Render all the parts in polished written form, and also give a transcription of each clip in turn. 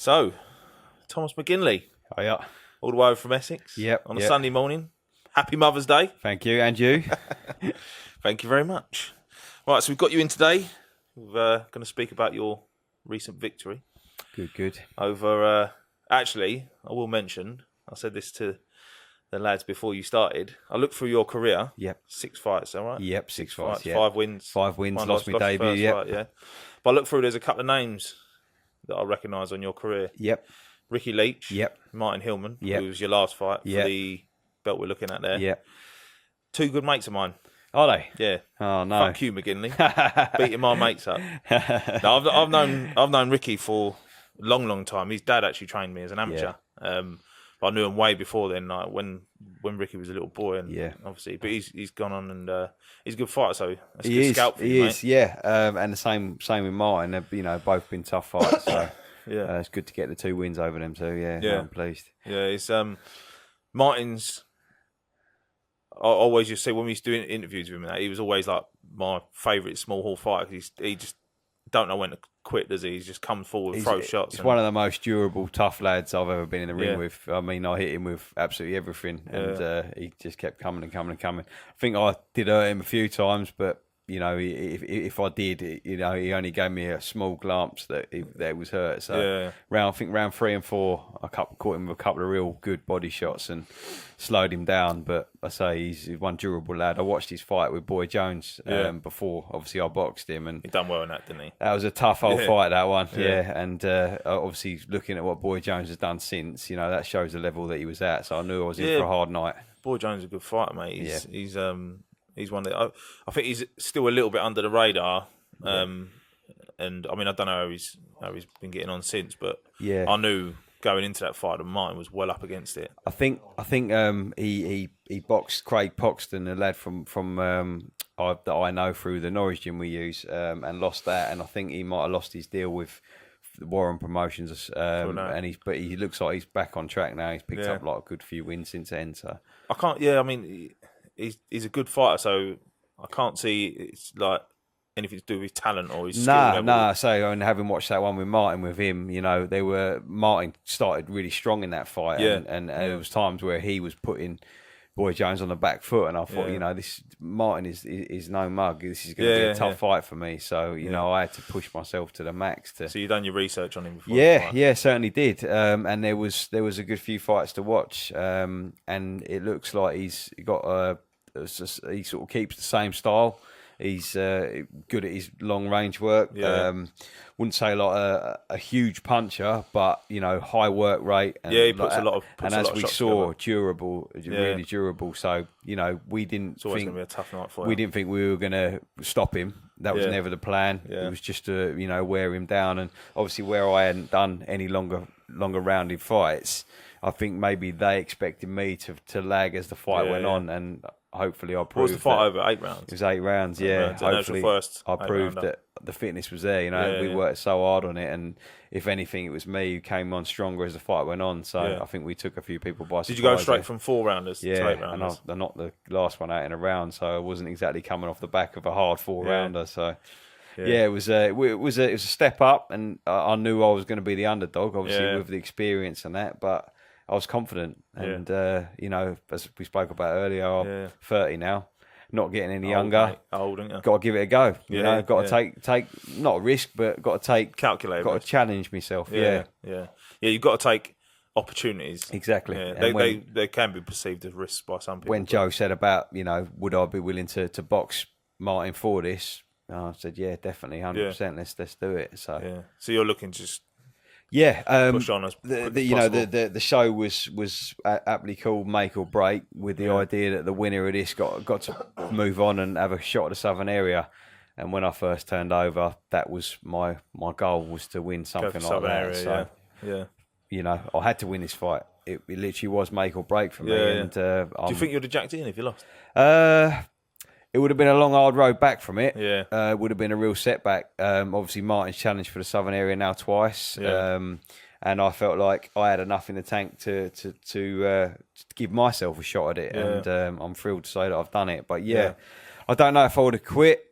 So, Thomas McGinley, Oh, yeah. all the way over from Essex. Yep, On a yep. Sunday morning. Happy Mother's Day. Thank you, and you. Thank you very much. Right, so we've got you in today. We're going to speak about your recent victory Good. over. Actually, I will mention. I said this to the lads before you started. I looked through your career. Yep. 6 fights, all right? Yep, six fights, yeah. 5 wins. 5 wins, One lost my your debut, first yep. fight, yeah. But I looked through, there's a couple of names that I recognise on your career. Yep. Ricky Leach. Yep. Martin Hillman, Yep. who was your last fight for Yep. the belt we're looking at there. Yep. 2 good mates of mine. Are they? Yeah. Oh, no. Fuck you, McGinley. Beating my mates up. No, I've known Ricky for a long time. His dad actually trained me as an amateur. But I knew him way before then, like when Ricky was a little boy, and obviously. But he's gone on and he's a good fighter, so that's a good scout for you, mate. Yeah. And the same with Martin. They've, both been tough fights. So Yeah. it's good to get the 2 wins over them too. Yeah. Yeah. I'm pleased. Yeah, it's Martin's. I always just say when we used to do interviews with him, that he was always like my favourite small hall fighter. He just don't know when to quit, does he? He's just come forward, throw shots. He's one of the most durable, tough lads I've ever been in the ring with. I mean, I hit him with absolutely everything, and he just kept coming and coming and coming. I think I did hurt him a few times, but if I did, he only gave me a small glance that it was hurt. So round 3 and 4, I caught him with a couple of real good body shots and slowed him down. But I say he's one durable lad. I watched his fight with Boy Jones before. Obviously, I boxed him, and He done well in that, didn't he? that was a tough old fight, that one. And obviously looking at what Boy Jones has done since, that shows the level that he was at. So I knew I was in for a hard night. Boy Jones is a good fighter, mate. He's one that I think he's still a little bit under the radar. And I mean, I don't know how he's been getting on since, but I knew going into that fight that Martin was well up against it. I think he boxed Craig Poxton, a lad from that I know through the Norwich gym we use, and lost that. And I think he might have lost his deal with Warren Promotions. But he looks like he's back on track now. He's picked up like a good few wins since then. So I can't. Yeah, I mean, he's a good fighter, so I can't see it's like anything to do with his talent or his skill level. Nah. So, and having watched that one with Martin, with him, Martin started really strong in that fight, and there was times where he was putting Boy Jones on the back foot, and I thought, this Martin is no mug. This is going to be a tough fight for me. So, I had to push myself to the max. So you done your research on him before? Yeah, certainly did. And there was a good few fights to watch. And it looks like he's got he sort of keeps the same style. He's good at his long range work. Wouldn't say like a huge puncher, but high work rate. And he puts a lot of. And as we saw, durable, really durable. So we didn't. It's always going to be a tough night for him. We didn't think we were going to stop him. That was never the plan. It was just to wear him down. And obviously, where I hadn't done any longer rounded fights, I think maybe they expected me to lag as the fight went on, and hopefully I proved. What was the fight over? 8 rounds. It was 8 rounds. Rounds. Hopefully I proved rounder. that the fitness was there. We worked so hard on it, and if anything, it was me who came on stronger as the fight went on. So I think we took a few people by surprise. Did you go straight from 4 rounders to 8 rounders? And I knocked the last one out in a round, so I wasn't exactly coming off the back of a hard 4 rounder. So. Yeah, it was a step up, and I knew I was going to be the underdog, obviously with the experience and that, but I was confident. And as we spoke about earlier, I'm 30 now, not getting any younger. Mate. Old, aren't you? Got to give it a go. Got to take not a risk, but got to calculate. Got to challenge myself. Yeah. You've got to take opportunities. Exactly. Yeah, they can be perceived as risks by some people. When Joe said about would I be willing to box Martin for this? I said, yeah, definitely, 100%. Let's do it. So you're looking to just push on as the show was aptly called Make or Break, with the idea that the winner of this got to move on and have a shot at the Southern area. And when I first turned over, that was my goal, was to win something like that. Area, I had to win this fight. It literally was make or break for me. And do you think you'd have jacked in if you lost? It would have been a long, hard road back from it. Yeah. It would have been a real setback. Obviously, Martin's challenged for the Southern area now twice. And I felt like I had enough in the tank to give myself a shot at it. And I'm thrilled to say that I've done it. But I don't know if I would have quit.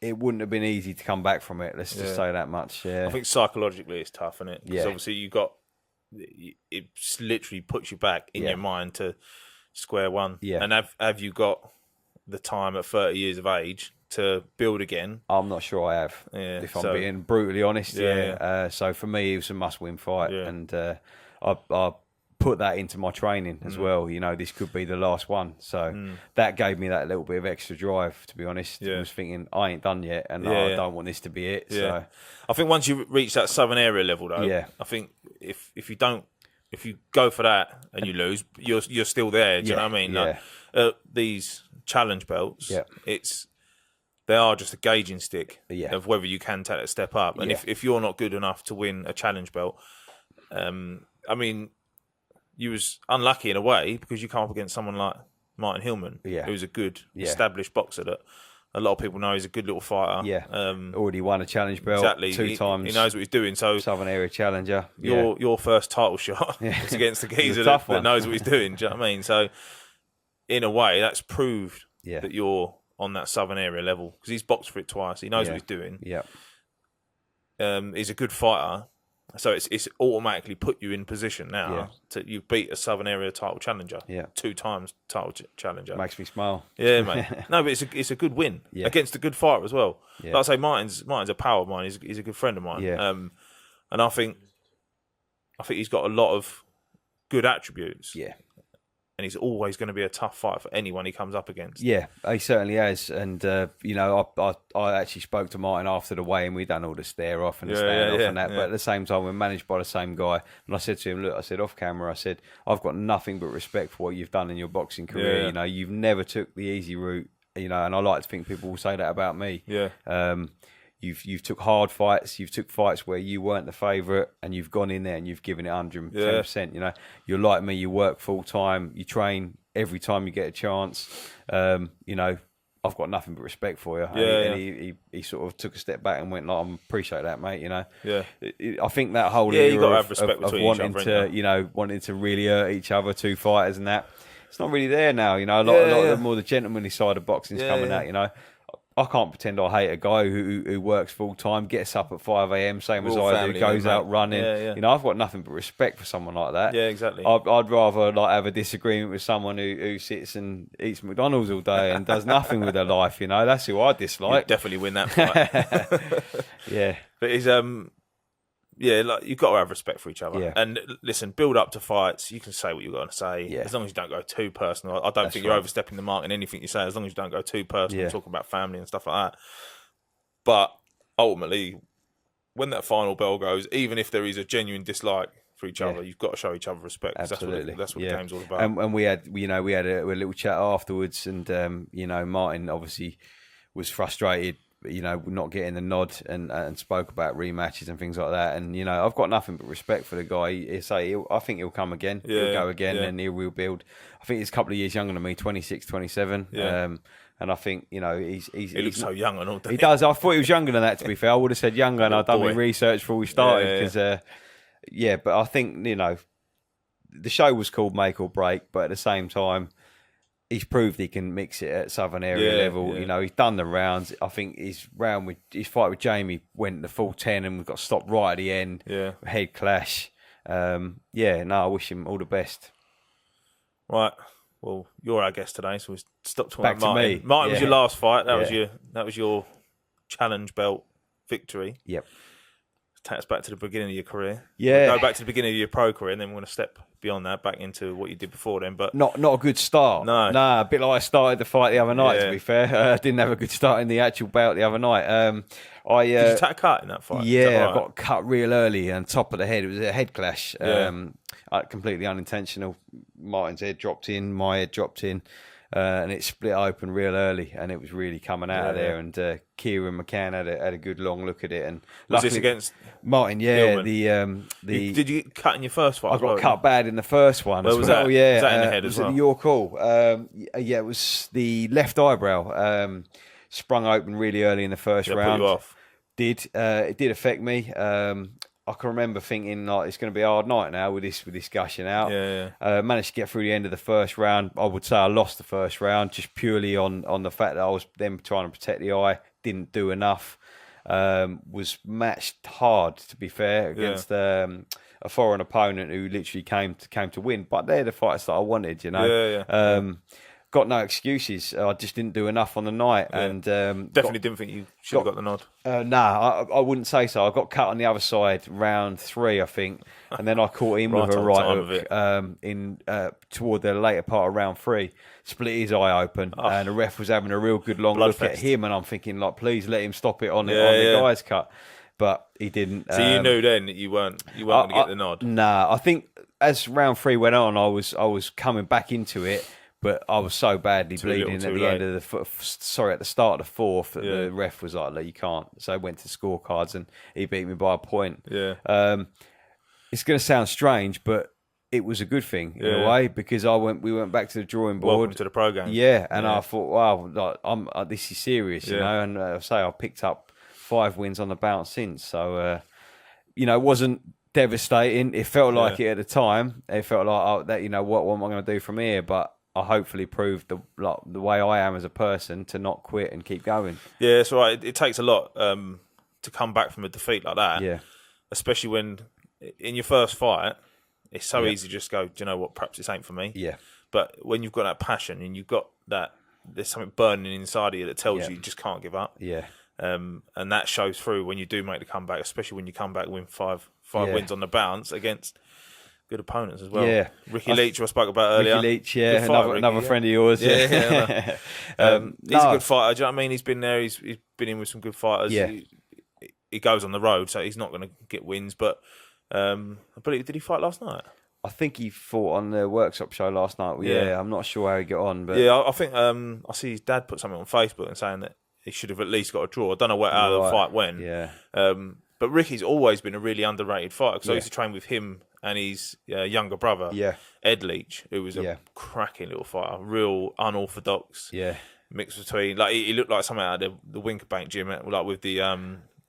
it wouldn't have been easy to come back from it. Let's just say that much. Yeah. I think psychologically it's tough, isn't it? Because Yeah. obviously it literally puts you back in your mind to square one. Yeah. And have you got the time at 30 years of age to build again? I'm not sure I have, if I'm being brutally honest. So for me, it was a must-win fight, and I put that into my training as well. You know, this could be the last one, so that gave me that little bit of extra drive. To be honest, I was thinking I ain't done yet, and I don't want this to be it. So I think once you reach that Southern area level, though, I think if you go for that and you lose, you're still there. Do you know what I mean? Like, these challenge belts, they are just a gauging stick of whether you can take a step up. And if you're not good enough to win a challenge belt, I mean, you was unlucky in a way because you come up against someone like Martin Hillman, who's a good established boxer that a lot of people know he's a good little fighter. Already won a challenge belt 2 times. He knows what he's doing. So Southern area challenger. Your first title shot is against the geezer that knows what he's doing. Do you know what I mean? So in a way, that's proved that you're on that Southern area level because he's boxed for it twice. He knows what he's doing. He's a good fighter. So it's automatically put you in position now to you beat a Southern area title challenger, 2 times title challenger. Makes me smile. Yeah, mate. No, but it's a good win against a good fighter as well. Like I say, Martin's a pal of mine. He's a good friend of mine. And I think he's got a lot of good attributes. And he's always going to be a tough fight for anyone he comes up against. Yeah, he certainly has. And, you know, I actually spoke to Martin after the weigh-in. We done all the stare off and the stand off and that. But at the same time, we're managed by the same guy. And I said to him, look, I said off camera, I said, I've got nothing but respect for what you've done in your boxing career. You know, you've never took the easy route, you know, and I like to think people will say that about me. You've took hard fights. You've took fights where you weren't the favourite, and you've gone in there and you've given it 110%. You know, you're like me. You work full time. You train every time you get a chance. You know, I've got nothing but respect for you. And he sort of took a step back and went, like, I appreciate that, mate. You know, I think that whole era of wanting to, wanting to really hurt each other, 2 fighters and that, it's not really there now. You know, a lot of the more the gentlemanly side of boxing's coming out. You know. I can't pretend I hate a guy who works full time, gets up at 5 a.m, same as I do, goes out running. You know, I've got nothing but respect for someone like that. Yeah, exactly. I'd rather like have a disagreement with someone who sits and eats McDonald's all day and does nothing with their life. You know, that's who I dislike. You'd definitely win that fight. But he's like you've got to have respect for each other. And listen, build up to fights. You can say what you're going to say, as long as you don't go too personal. I don't think you're overstepping the mark in anything you say, as long as you don't go too personal, talking about family and stuff like that. But ultimately, when that final bell goes, even if there is a genuine dislike for each other, you've got to show each other respect. Absolutely, that's what the game's all about. And we had a little chat afterwards, and Martin obviously was frustrated, not getting the nod, and spoke about rematches and things like that. And I've got nothing but respect for the guy. I think he'll come again. He'll go again, and he'll rebuild. I think he's a couple of years younger than me, 26, 27. And I think he looks so young and all. He does. I thought he was younger than that. To be fair, I would have said younger, and I'd done my research before we started because. But I think the show was called Make or Break, but at the same time, he's proved he can mix it at Southern area level. He's done the rounds. I think his fight with Jamie went the full 10 and we got stopped right at the end. Head clash. I wish him all the best. Right. Well, you're our guest today, so we stop talking about Martin. To me. Martin was your last fight. That was your challenge belt victory. Yep. Take us back to the beginning of your career. We'll go back to the beginning of your pro career, and then we're going to step beyond that back into what you did before then. But not a good start. No, a bit like I started the fight the other night. To be fair, I didn't have a good start in the actual bout the other night. Did you take a cut in that fight? Yeah, I got cut real early on top of the head. It was a head clash. Completely unintentional. Martin's head dropped in, my head dropped in. And it split open real early, and it was really coming out of there. And Kieran McCann had a good long look at it. And was this against Martin? Yeah, did you get cut in your first fight? I got cut bad in the first one. Where was that? Yeah, was that in the head as well? Your call. It was the left eyebrow. Sprung open really early in the first round. Put you off? It did affect me. I can remember thinking like it's going to be a hard night now with this gushing out. Managed to get through the end of the first round. I would say I lost the first round just purely on the fact that I was then trying to protect the eye. didn't do enough. Was matched hard, to be fair, against a foreign opponent who literally came to win. But they're the fights that I wanted, you know. Got no excuses. I just didn't do enough on the night, and definitely didn't think you should have got the nod. I wouldn't say so. I got cut on the other side, round 3, I think, and then I caught him with a right hook toward the later part of round 3, split his eye open, and the ref was having a real good long look at him, and I'm thinking, like, please let him stop it on the guy's cut, but he didn't. So you knew then that you weren't going to get the nod. Nah, I think as round 3 went on, I was coming back into it. But I was so badly bleeding at the end of at the start of the 4th that the ref was like, you can't. So I went to scorecards and he beat me by a point. Yeah. It's going to sound strange, but it was a good thing in a way, because we went back to the drawing board. Welcome to the pro game. Yeah, and I thought, wow, this is serious, you know. And I picked up 5 wins on the bounce since. So, it wasn't devastating. It felt like it at the time. It felt like, what am I going to do from here? But I hopefully proved the way I am as a person to not quit and keep going. Yeah, it's right. It takes a lot to come back from a defeat like that. Yeah, especially when in your first fight, it's so easy to just go, do you know what? Perhaps this ain't for me. Yeah. But when you've got that passion and you've got that, there's something burning inside of you that tells you just can't give up. Yeah. And that shows through when you do make the comeback, especially when you come back and win five wins on the bounce against good opponents as well. Yeah, Ricky Leach, I spoke about earlier. Ricky Leach, another friend of yours. Yeah. He's a good fighter. Do you know what I mean? He's been there. He's been in with some good fighters. Yeah. He goes on the road, so he's not going to get wins. But I believe, did he fight last night? I think he fought on the workshop show last night. Yeah, I'm not sure how he got on, but I think I see his dad put something on Facebook and saying that he should have at least got a draw. I don't know how the fight went. Yeah. But Ricky's always been a really underrated fighter, because I used to train with him and his younger brother, Ed Leach, who was a cracking little fighter, real unorthodox mix between, like, he looked like something out of the Winkerbank gym, like with the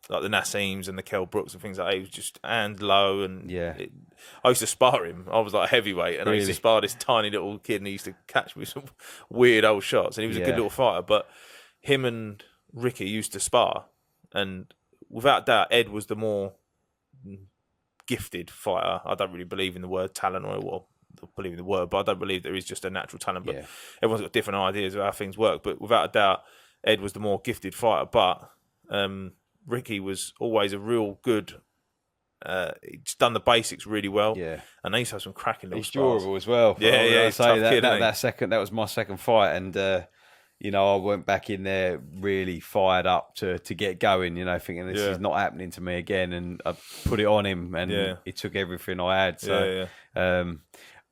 like the Nasseems and the Kell Brooks and things like that. He was just hand low, and I used to spar him. I was like a heavyweight, and I used to spar this tiny little kid, and he used to catch me some weird old shots, and he was a good little fighter. But him and Ricky used to spar, and without doubt, Ed was the more gifted fighter. I don't really believe in the word talent, or believe in the word, but I don't believe there is just a natural talent. But everyone's got different ideas of how things work. But without a doubt, Ed was the more gifted fighter. But Ricky was always a real good. He's done the basics really well. Yeah, and they used to have some cracking little. He's durable as well. Yeah, he's tough kid, that was my second fight, and I went back in there really fired up to get going, thinking this is not happening to me again. And I put it on him, and he took everything I had. So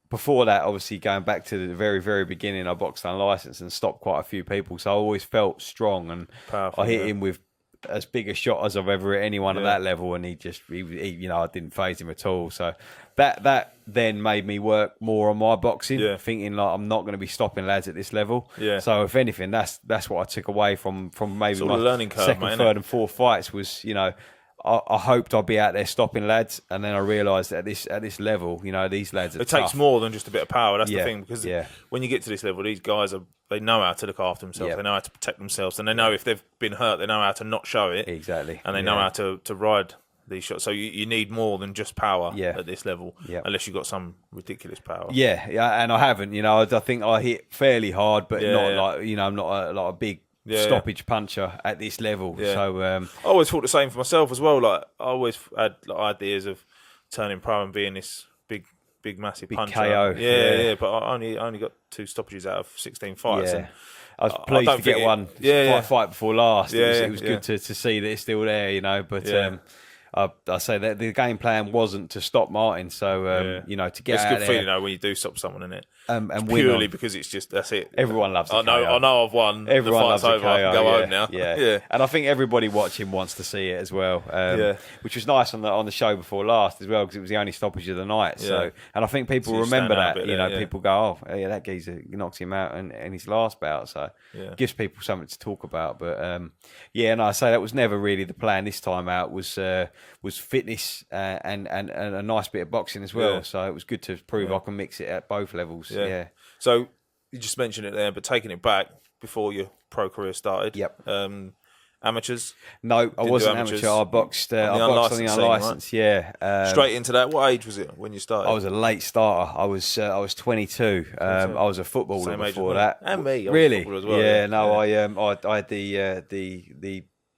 before that, obviously, going back to the very, very beginning, I boxed unlicensed and stopped quite a few people. So I always felt strong, and powerful, I hit him with as big a shot as I've ever hit anyone at that level, and he I didn't faze him at all. So that then made me work more on my boxing, thinking like I'm not going to be stopping lads at this level. Yeah. So if anything, that's what I took away from maybe my learning curve, second, third, and fourth fights was I hoped I'd be out there stopping lads, and then I realised that at this level, these lads are tough. Takes more than just a bit of power. That's the thing, because when you get to this level, these guys they know how to look after themselves. They know how to protect themselves, and they know if they've been hurt, they know how to not show it. Exactly. And they know how to ride these shots. So you need more than just power at this level, unless you've got some ridiculous power. Yeah, and I haven't. I think I hit fairly hard, but not like I'm not a big stoppage puncher at this level. So I always thought the same for myself as well. Like, I always had ideas of turning pro and being this big massive puncher. KO. Yeah. But I only got 2 stoppages out of 16 fights. And I was pleased to get one fight before last. It was good to see that it's still there, But I say that the game plan wasn't to stop Martin. So to get it's a good feeling when you do stop someone in it. And purely because it's just, that's it. Everyone loves it. I know I've won. Everyone loves a KO. I can go home now. Yeah. And I think everybody watching wants to see it as well. Which was nice on the show before last as well, because it was the only stoppage of the night. So, and I think people remember that. People go, that geezer knocks him out in his last bout. So it gives people something to talk about. But I say that was never really the plan this time out. Was fitness and a nice bit of boxing as well. So it was good to prove I can mix it at both levels. Yeah. So you just mentioned it there, but taking it back before your pro career started. Yep. Amateurs? No, I wasn't amateur. I boxed on the unlicensed. Right? Yeah. Straight into that. What age was it when you started? I was a late starter. I was 22. I was a footballer before that. And me. Really? I was a footballer as well. Yeah. No, I had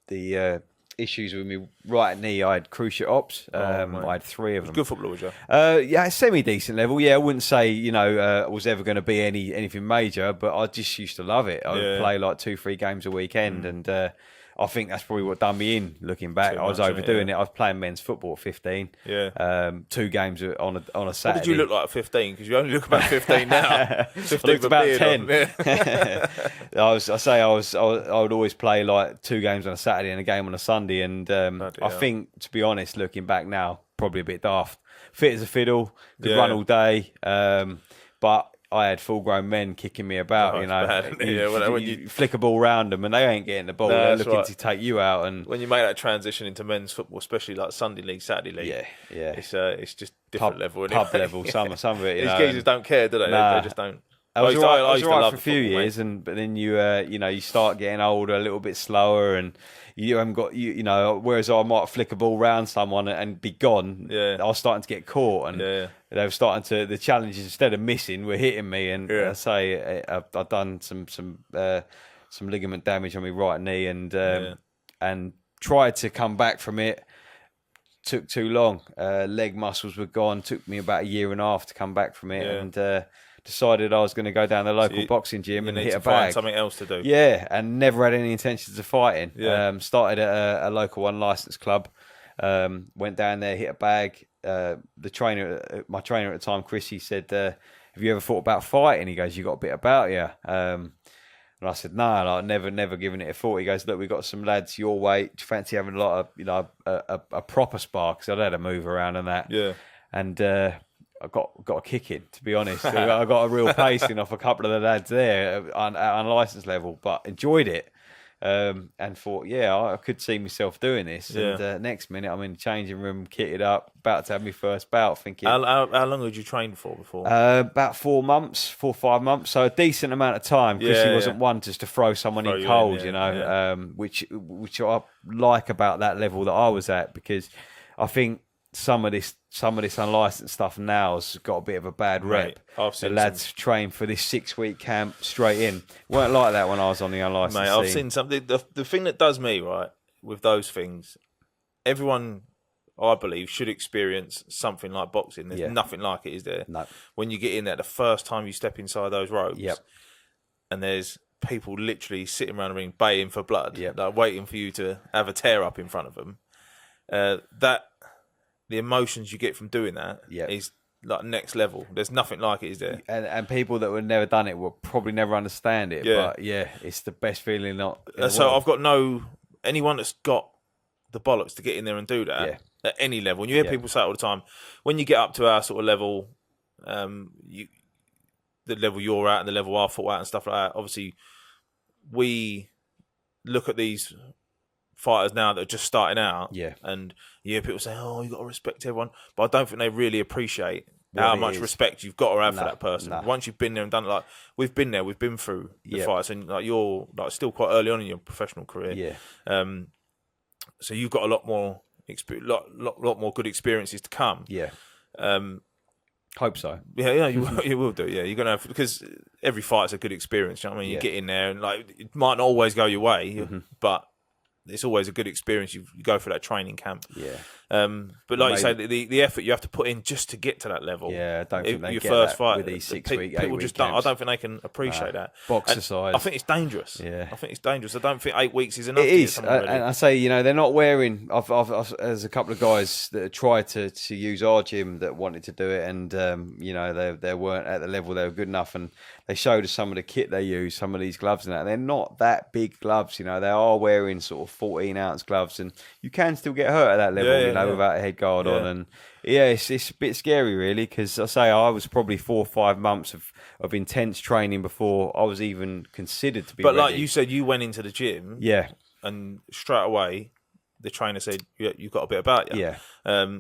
the issues with me right knee. I had cruciate ops. I had 3 of them. Good footballer, was you? Yeah, semi-decent level. Yeah, I wouldn't say, I was ever going to be anything major, but I just used to love it. I would play like 2-3 games a weekend, and I think that's probably what done me in, looking back. I was overdoing it. I was playing men's football at 15. Yeah. 2 games on a Saturday. What did you look like at 15? Because you only look about 15 now. 15 I looked about 10. Yeah. I would always play like 2 games on a Saturday and a game on a Sunday. And I think, to be honest, looking back now, probably a bit daft. Fit as a fiddle, could run all day. But I had full-grown men kicking me about, when you flick a ball around them and they ain't getting the ball, they're looking to take you out. And when you make that transition into men's football, especially like Sunday league, Saturday league, it's just different level. Pub level, some of it. These geezers don't care, do they? Nah. They just don't. I was all right for a few years, but then you start getting older, a little bit slower, and you haven't got whereas I might flick a ball round someone and be gone. Yeah. I was starting to get caught, and they were starting to, the challenges, instead of missing, were hitting me. And I say I've done some ligament damage on my right knee, and tried to come back from it. Took too long. Leg muscles were gone. Took me about 1.5 years to come back from it, and decided I was going to go down the local boxing gym and hit a bag. Find something else to do. Yeah, and never had any intentions of fighting. Yeah. Started at a local unlicensed club. Went down there, hit a bag. My trainer at the time, Chris, he said, "Have you ever thought about fighting?" He goes, "You got a bit about you." And I said, "No, I've never given it a thought." He goes, "Look, we've got some lads your weight. Do you fancy having a lot of a proper spar?" Because I'd had to move around and that. Yeah. And I got a kick in, to be honest. I got a real pacing off a couple of the lads there at unlicensed level, but enjoyed it. And thought, I could see myself doing this. Yeah. And next minute, I'm in the changing room, kitted up, about to have my first bout, thinking... How long had you trained for before? About 4 months, 4 or 5 months. So a decent amount of time, because he wasn't one just to throw someone in cold, which I like about that level that I was at, because I think some of this unlicensed stuff now has got a bit of a bad rep. The lads train for this 6-week camp straight in. Weren't like that when I was on the unlicensed Mate, I've seen something. The thing that does me, right, with those things, everyone, I believe, should experience something like boxing. There's nothing like it, is there? No. When you get in there, the first time you step inside those ropes, Yep. and there's people literally sitting around the ring baying for blood, like waiting for you to have a tear up in front of them. The emotions you get from doing that is like next level. There's nothing like it, is there? And people that would never done it will probably never understand it. Yeah. But it's the best feeling. I've got anyone that's got the bollocks to get in there and do that at any level. And you hear people say it all the time. When you get up to our sort of level, the level you're at and the level I fought at and stuff like that, obviously we look at these fighters now that are just starting out, and you hear people say, "Oh, you got to respect everyone," but I don't think they really appreciate how much respect you've got to have for that person. Once you've been there and done it, like we've been there, we've been through the fights, and like you're like still quite early on in your professional career, so you've got a lot more lot more good experiences to come. Hope so. Yeah, you will do. Yeah, you're gonna have, because every fight's a good experience. You know what I mean? You get in there and like it might not always go your way, but it's always a good experience. You go for that training camp. But like you say, the effort you have to put in just to get to that level. I don't think they your get first that fight with these 6 week, 8 people week just camps. don't. I don't think they can appreciate that. Boxer side. I think it's dangerous. Yeah, I think it's dangerous. I don't think 8 weeks is enough. It is, and I say, they're not wearing. There's a couple of guys that tried to use our gym that wanted to do it, and they weren't at the level they were good enough, and they showed us some of the kit they use, some of these gloves and that. They're not that big gloves, they are wearing sort of 14-ounce gloves, and you can still get hurt at that level, without a head guard on. And it's a bit scary, really, because I was probably 4 or 5 months of intense training before I was even considered to be ready. Like you said, you went into the gym, and straight away the trainer said, "You've got a bit about you."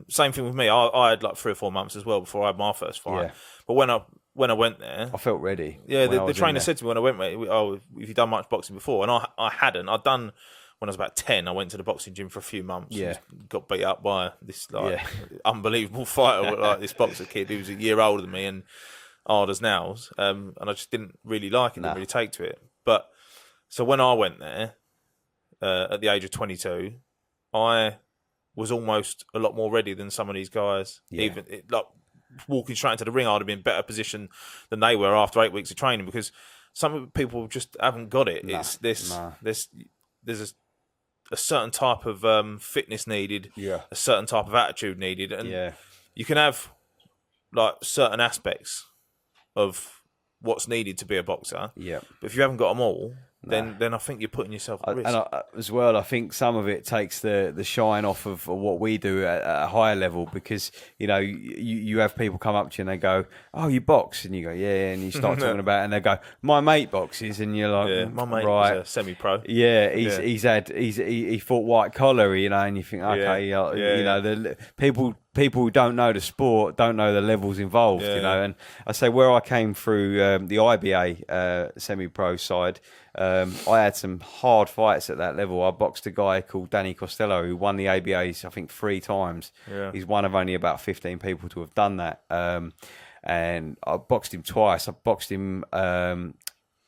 Same thing with me. I had like 3 or 4 months as well before I had my first fight. But when I went there, I felt ready. Yeah, the trainer said to me when I went, "Oh, have you done much boxing before?" And I hadn't. I'd done when I was about 10, I went to the boxing gym for a few months. Yeah. Got beat up by this unbelievable fighter, like this boxer kid who was a year older than me and hard as nails. And I just didn't really like it, didn't really take to it. But so when I went there at the age of 22, I was almost a lot more ready than some of these guys. Even like walking straight into the ring, I'd have been in better position than they were after 8 weeks of training, because some people just haven't got it. There's a certain type of fitness needed, a certain type of attitude needed, and you can have like certain aspects of what's needed to be a boxer. Yeah. But if you haven't got them all, then I think you're putting yourself at risk. And as well, I think some of it takes the shine off of what we do at a higher level, because, you know, you have people come up to you and they go, "Oh, you box?" And you go, "Yeah," and you start talking about it and they go, "My mate boxes," and you're like, "My mate right. was a semi-pro." Yeah, he fought white collar, you know, and you think, okay, you know, the people who don't know the sport don't know the levels involved, you know. And I say where I came through the IBA semi-pro side, I had some hard fights at that level. I boxed a guy called Danny Costello who won the ABAs, I think, 3 times. Yeah. He's one of only about 15 people to have done that. And I boxed him twice. I boxed him at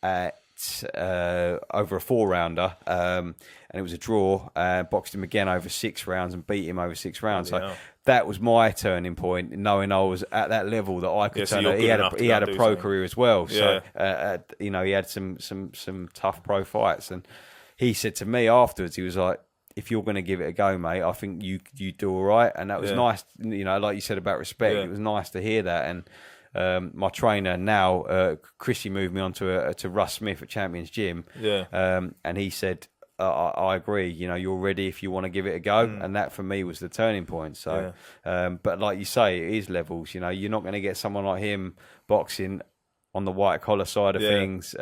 over a 4-rounder, and it was a draw. Boxed him again over 6 rounds and beat him over 6 rounds. So that was my turning point, knowing I was at that level that I could turn. He had a pro career as well, so you know, he had some tough pro fights. And he said to me afterwards, he was like, "If you're going to give it a go, mate, I think you do all right." And that was nice, you know, like you said about respect. It was nice to hear that. And my trainer now, Chrissy, moved me on to Russ Smith at Champions Gym. And he said, I agree, you know, you're ready if you want to give it a go. And that for me was the turning point. So, but like you say, it is levels. You know, you're not going to get someone like him boxing on the white collar side of things.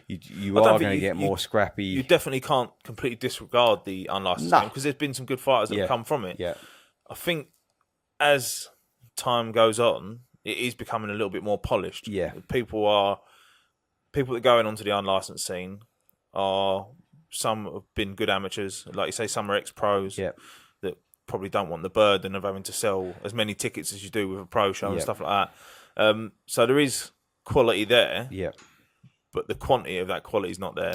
You are going to get more scrappy. You definitely can't completely disregard the unlicensed game, because there's been some good fighters that have come from it. I think as time goes on, it is becoming a little bit more polished. People that go in onto the unlicensed scene are, some have been good amateurs, like you say, some are ex-pros that probably don't want the burden of having to sell as many tickets as you do with a pro show and stuff like that. So there is quality there, but the quantity of that quality is not there.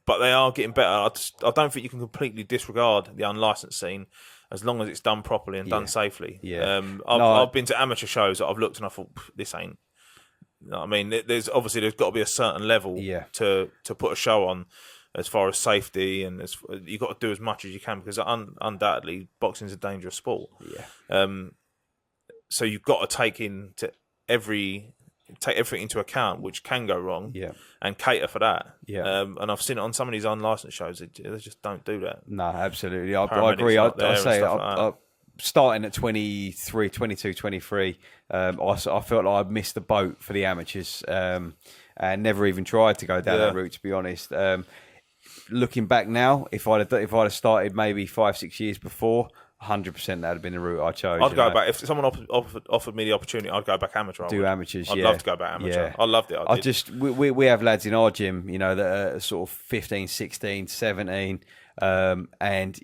But they are getting better. I don't think you can completely disregard the unlicensed scene, as long as it's done properly and done safely. I've been to amateur shows that I've looked and I thought, this ain't. You know what I mean? There's got to be a certain level to put a show on, as far as safety, and you've got to do as much as you can, because undoubtedly boxing is a dangerous sport. So you've got to take everything into account which can go wrong, and cater for that. And I've seen it on some of these unlicensed shows. They just don't do that. No, absolutely. I agree. I say, starting at 23, 22, 23, I felt like I'd missed the boat for the amateurs, and never even tried to go down that route, to be honest. Looking back now, if I'd have started maybe 5-6 years before, 100% that'd have been the route I chose. I'd go back if someone offered me the opportunity. I'd go back amateur. Amateurs. I'd love to go back amateur. I loved it. We have lads in our gym, you know, that are sort of 15, 16, 17, and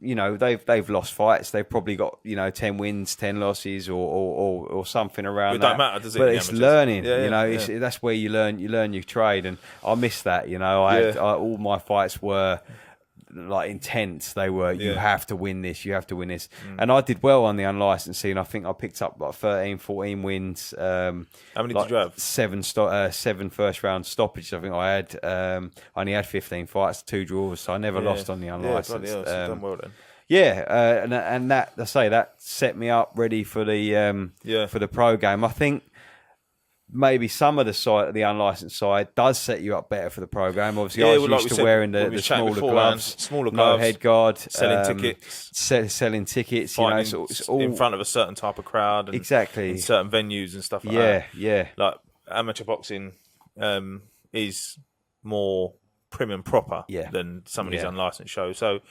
you know, they've lost fights. They've probably got, you know, 10 wins, 10 losses, or something around that. It don't matter, does it? But it's learning. You know, that's where you learn your trade. And I miss that. You know, all my fights were like intense. They were, you have to win this, and I did well on the unlicensed scene. I think I picked up like 13, 14 wins. How many did you have? 7 first round stoppages. I think I had. I only had 15 fights, 2 draws, so I never lost on the unlicensed. Done well then. And that, I say, that set me up ready for the pro game. I think maybe some of the unlicensed side does set you up better for the program. Obviously, I was used to wearing the smaller gloves, no head guard, selling tickets, you know, so it's all in front of a certain type of crowd, and exactly in certain venues and stuff like that. Like amateur boxing is more prim and proper than some of these unlicensed shows. So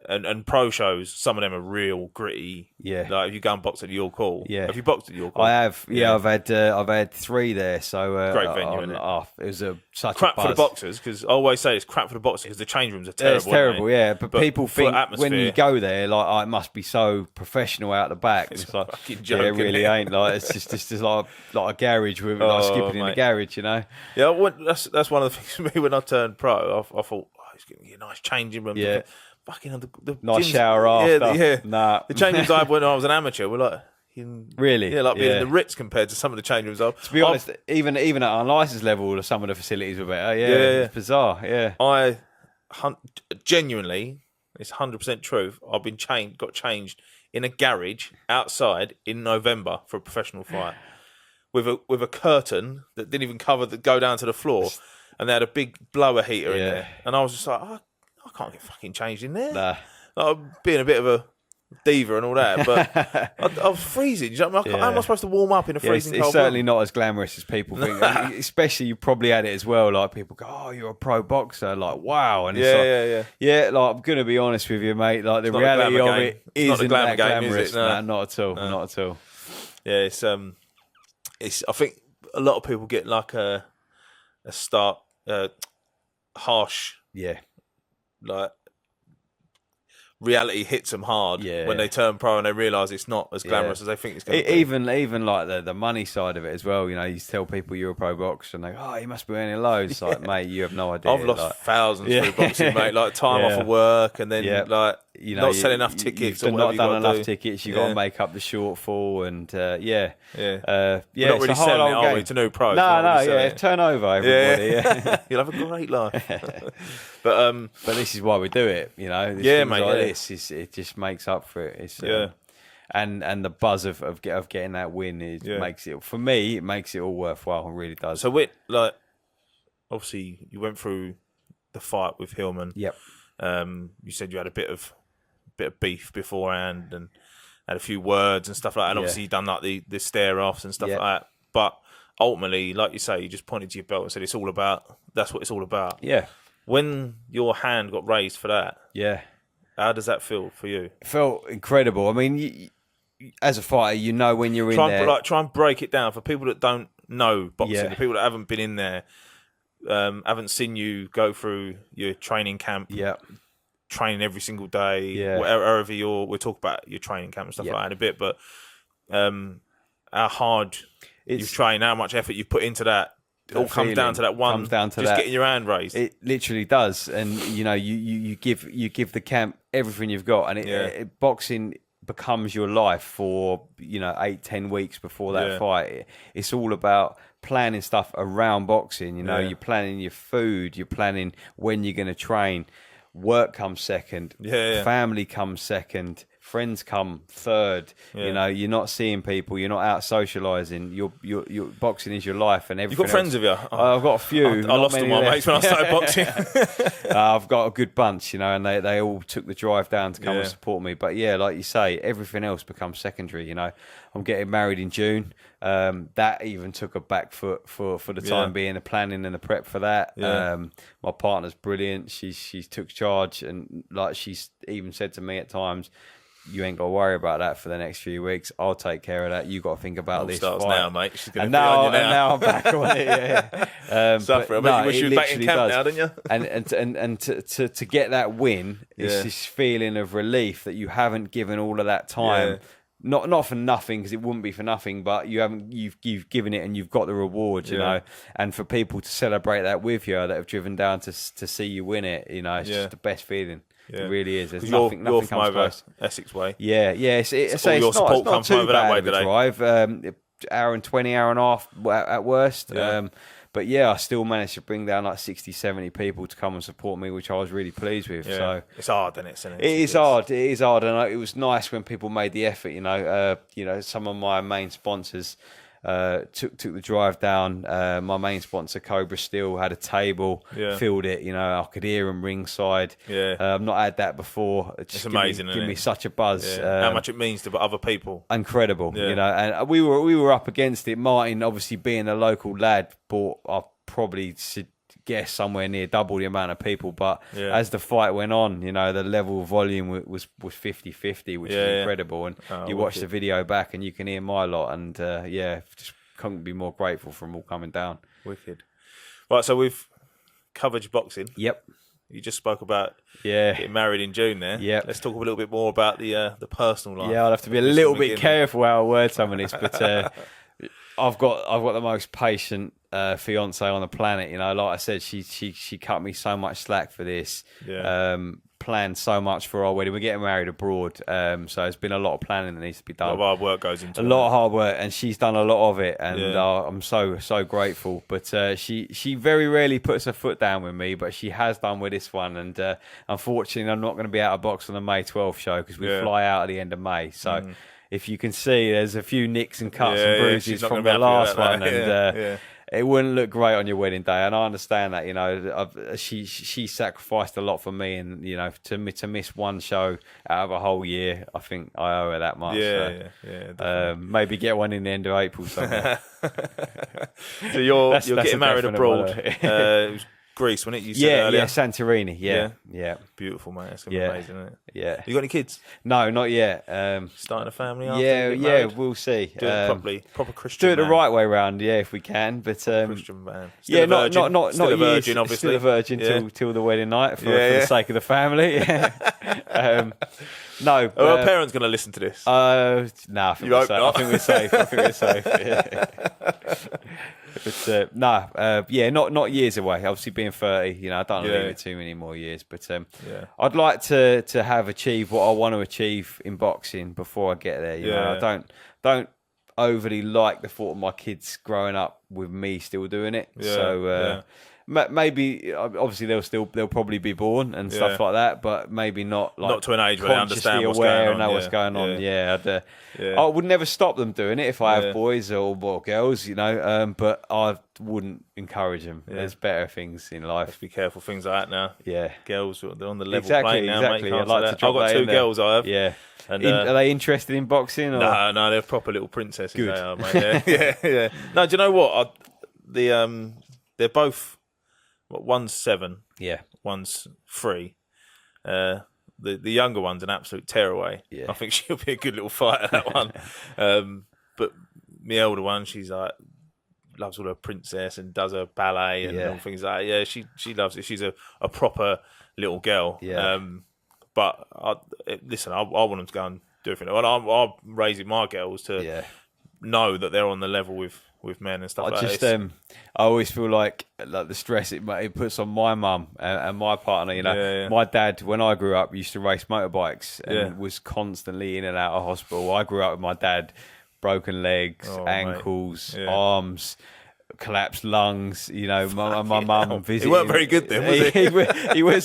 And pro shows, some of them are real gritty. Yeah. Like if you go and box at the York Hall. Yeah. Have you boxed at York Hall? I have. Yeah, I've had 3 there. So great venue, isn't it? It was such crap a buzz. for the boxers, because I always say it's crap for the boxers because the change rooms are terrible. It's terrible, yeah. But people think atmosphere, when you go there, like, oh, it must be so professional out the back. It's like, fucking joke, yeah, it really ain't. Like, it's just like a garage with skipping in the garage, you know. Yeah, that's one of the things for me when I turned pro. I thought, it's going to be a nice changing room. Yeah. Fucking the nice gyms, shower after. Yeah. Nah. The change rooms I had when I was an amateur were like really, yeah, like being in the Ritz compared to some of the change rooms. To be honest, even at unlicensed level, some of the facilities were better. Yeah, it's bizarre. Yeah, I genuinely, it's 100% truth. I've been got changed in a garage outside in November for a professional fight with a curtain that didn't even go down to the floor, and they had a big blower heater in there, and I was just like, I can't get fucking changed in there. Nah. Like, being a bit of a diva and all that, but I was freezing. You know what I mean? How am I supposed to warm up in a freezing cold It's certainly room? not as glamorous as people think. Especially, you probably had it as well. Like, people go, "Oh, you're a pro boxer." Like, wow. And it's yeah. Like, I'm gonna be honest with you, mate. Like, the reality of it isn't that glamorous. No, not at all. No. Not at all. Yeah, it's. I think a lot of people get like a harsh. Yeah. Like, reality hits them hard when they turn pro and they realise it's not as glamorous as they think it's going to be. Even like the money side of it as well. You know, you tell people you're a pro boxer and they go, "Oh, you must be earning loads." Like, mate, you have no idea. I've lost thousands through boxing, mate. Like time off of work, and then like not selling enough tickets. You've or not done enough do. tickets. You got to make up the shortfall, and We're not really selling it, are we, to new pros? No, turn over, everybody. Yeah. You'll have a great life. But this is why we do it, you know. Mate. It just makes up for it. It's and the buzz of getting that win makes it, for me, it makes it all worthwhile. It really does. So obviously you went through the fight with Hillman. Yep. You said you had a bit of beef beforehand and had a few words and stuff like that. And obviously you done like the stare offs and stuff like that. But ultimately, like you say, you just pointed to your belt and said that's what it's all about. Yeah. When your hand got raised for that, how does that feel for you? It felt incredible. I mean, as a fighter, you know when you're in there. Try and break it down for people that don't know boxing, the people that haven't been in there, haven't seen you go through your training camp, training every single day, wherever we'll talk about your training camp and stuff like that in a bit, but how hard you've trained, how much effort you've put into that. It all comes down to that one. Getting your hand raised. It literally does, and you know, you give the camp everything you've got, and boxing becomes your life for 8-10 weeks before that fight. It's all about planning stuff around boxing. You know, you're planning your food, you're planning when you're going to train. Work comes second. Family comes second. Friends come third. You know, you're not seeing people. You're not out socialising. Your boxing is your life, and everything. You've got friends of you? I've got a few. I lost all my mates when I started boxing. I've got a good bunch, and they all took the drive down to come and support me. But like you say, everything else becomes secondary. You know, I'm getting married in June. That even took a back foot for the time being, the planning and the prep for that. My partner's brilliant. She took charge, and like she's even said to me at times, "You ain't got to worry about that for the next few weeks. I'll take care of that. You got to think about this starts fight." Now, mate. She's gonna and now I'm back on it. Suffering. I wish you were back in camp now, didn't you? And to get that win, it's this feeling of relief that you haven't given all of that time. Not for nothing, because it wouldn't be for nothing, but you've given it and you've got the reward, you know. And for people to celebrate that with you, that have driven down to see you win it, it's just the best feeling. It really is. There's nothing you're comes from close. Essex way. It's your support comes from over that way today. Drive, hour and 20, hour and a half at worst. But I still managed to bring down like 60, 70 people to come and support me, which I was really pleased with. So it's hard, isn't it? It is hard, and it was nice when people made the effort. Some of my main sponsors took the drive down. My main sponsor, Cobra Steel, had a table, filled it. I could hear them ringside. I've not had that before. It's amazing. Give me such a buzz. How much it means to other people. Incredible. And we were up against it. Martin, obviously being a local lad, bought. I probably should guess somewhere near double the amount of people. But as the fight went on, you know, the level of volume was 50-50, which is incredible. And you watch the video back and you can hear my lot. And just couldn't be more grateful from all coming down. Wicked. Right, so we've covered your boxing. Yep. You just spoke about getting married in June there. Yeah. Let's talk a little bit more about the personal life. Yeah, I'll have to be a little bit careful how I word some of this, but I've got the most patient fiance on the planet. You know, like I said, she cut me so much slack for this. Yeah. Planned so much for our wedding. We're getting married abroad, so there's been a lot of planning that needs to be done. A lot of hard work goes into it. A lot of hard work, and she's done a lot of it, and I'm so grateful. But she very rarely puts her foot down with me, but she has done with this one. And unfortunately, I'm not going to be out of box on the May 12th show because we fly out at the end of May. So if you can see, there's a few nicks and cuts and bruises from the last one, and it wouldn't look great on your wedding day. And I understand that, you know, she sacrificed a lot for me, and you know, to miss one show out of a whole year, I think I owe her that much. Maybe get one in the end of April somewhere. So you're getting married abroad. It was Greece, wasn't it? You said earlier? Santorini. Yeah. Beautiful, mate. It's gonna be amazing, isn't it? Yeah. You got any kids? No, not yet. Starting a family after we'll see. Do it properly, proper Christian. Do it the right way round, if we can. But Christian man. Still not still a virgin, years, obviously. Still a virgin till the wedding night for the sake of the family. No. Are our parents going to listen to this? I think we're safe. I think we're safe. But not years away. Obviously, being 30, you know, I don't leave it too many more years. But I'd like to have achieved what I want to achieve in boxing before I get there. You know, I don't overly like the thought of my kids growing up with me still doing it. Maybe obviously they'll probably be born and stuff like that, but maybe not to an age where they understand what's going on. Know what's going on. I would never stop them doing it if I have boys or girls, you know. But I wouldn't encourage them. There's better things in life. Let's be careful things like that now. Yeah, girls they're on the level playing now. Exactly. I'd like to drop I've got two girls. I have. Yeah. And, are they interested in boxing? Or? No, they're proper little princesses. Good. They are, mate. Yeah. No, do you know what? They're both. One's 7, one's 3. The younger one's an absolute tearaway. Yeah. I think she'll be a good little fighter, that one. But my older one, she's like loves all her princess and does her ballet and all things like that. Yeah, she loves it. She's a proper little girl. Yeah. But I want them to go and do everything. I'm raising my girls to know that they're on the level with men and stuff like that. I always feel like the stress it puts on my mum and my partner. You know, my dad, when I grew up, used to race motorbikes and was constantly in and out of hospital. I grew up with my dad, broken legs, ankles, arms, collapsed lungs. You know, my mum visited. He weren't very good then, was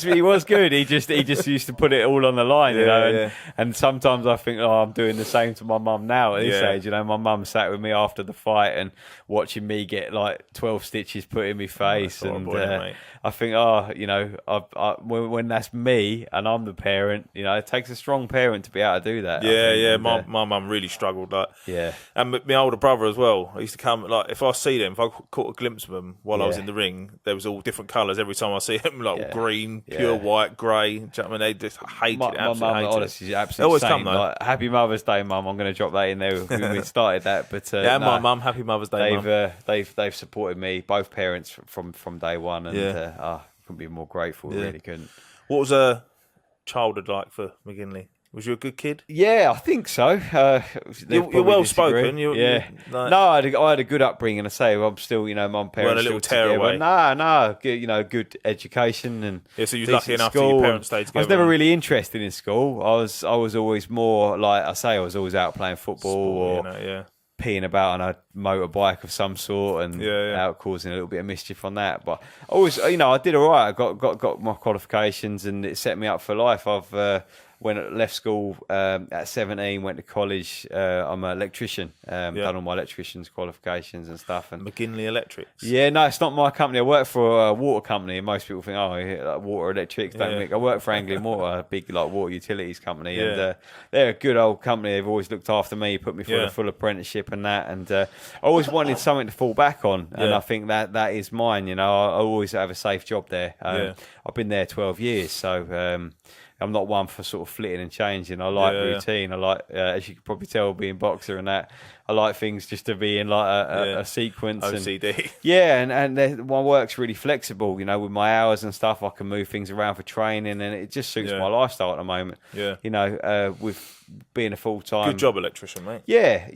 he? He was good. He just used to put it all on the line, you know. And sometimes I think, I'm doing the same to my mum now at this age. You know, my mum sat with me after the fight and watching me get like 12 stitches put in my face, and I think, you know, when that's me and I'm the parent, you know, it takes a strong parent to be able to do that. My mum really struggled, and my older brother as well. I used to come if I see them, if I caught a glimpse of them while I was in the ring, there was all different colours every time I see them, green, pure white, grey. Do you know what I mean? They just hated it. My mum, honestly, is absolutely always same. Come though. Like, Happy Mother's Day, Mum. I'm going to drop that in there. We started that, but my mum, Happy Mother's Day. They've supported me, both parents from day one, and couldn't be more grateful. Really couldn't. What was a childhood like for McGinley? Was you a good kid? Yeah, I think so. You're well spoken. No, I had a good upbringing. I say I'm still, you know, my parents. Weren't a little tearaway. No, you know, good education and. Yeah, so you were lucky enough that your parents stayed together. I was never really interested in school. I was always more like I say. I was always out playing football peeing about on a motorbike of some sort and out causing a little bit of mischief on that. But I always, you know, I did all right. I got my qualifications and it set me up for life. left school at 17, went to college. I'm an electrician. Done all my electrician's qualifications and stuff. And McGinley Electrics. Yeah, no, it's not my company. I work for a water company, and most people think, like water electrics. Don't think I work for Anglian Water, a big water utilities company, and they're a good old company. They've always looked after me, put me through a full apprenticeship and that. And I always wanted something to fall back on, and I think that is mine. I always have a safe job there. I've been there 12 years, so. I'm not one for sort of flitting and changing. I like routine. I like, as you can probably tell, being boxer and that. I like things just to be in a sequence. OCD. And my work's really flexible. With my hours and stuff, I can move things around for training, and it just suits my lifestyle at the moment. Yeah. With being a full-time... Good job, electrician, mate. Yeah.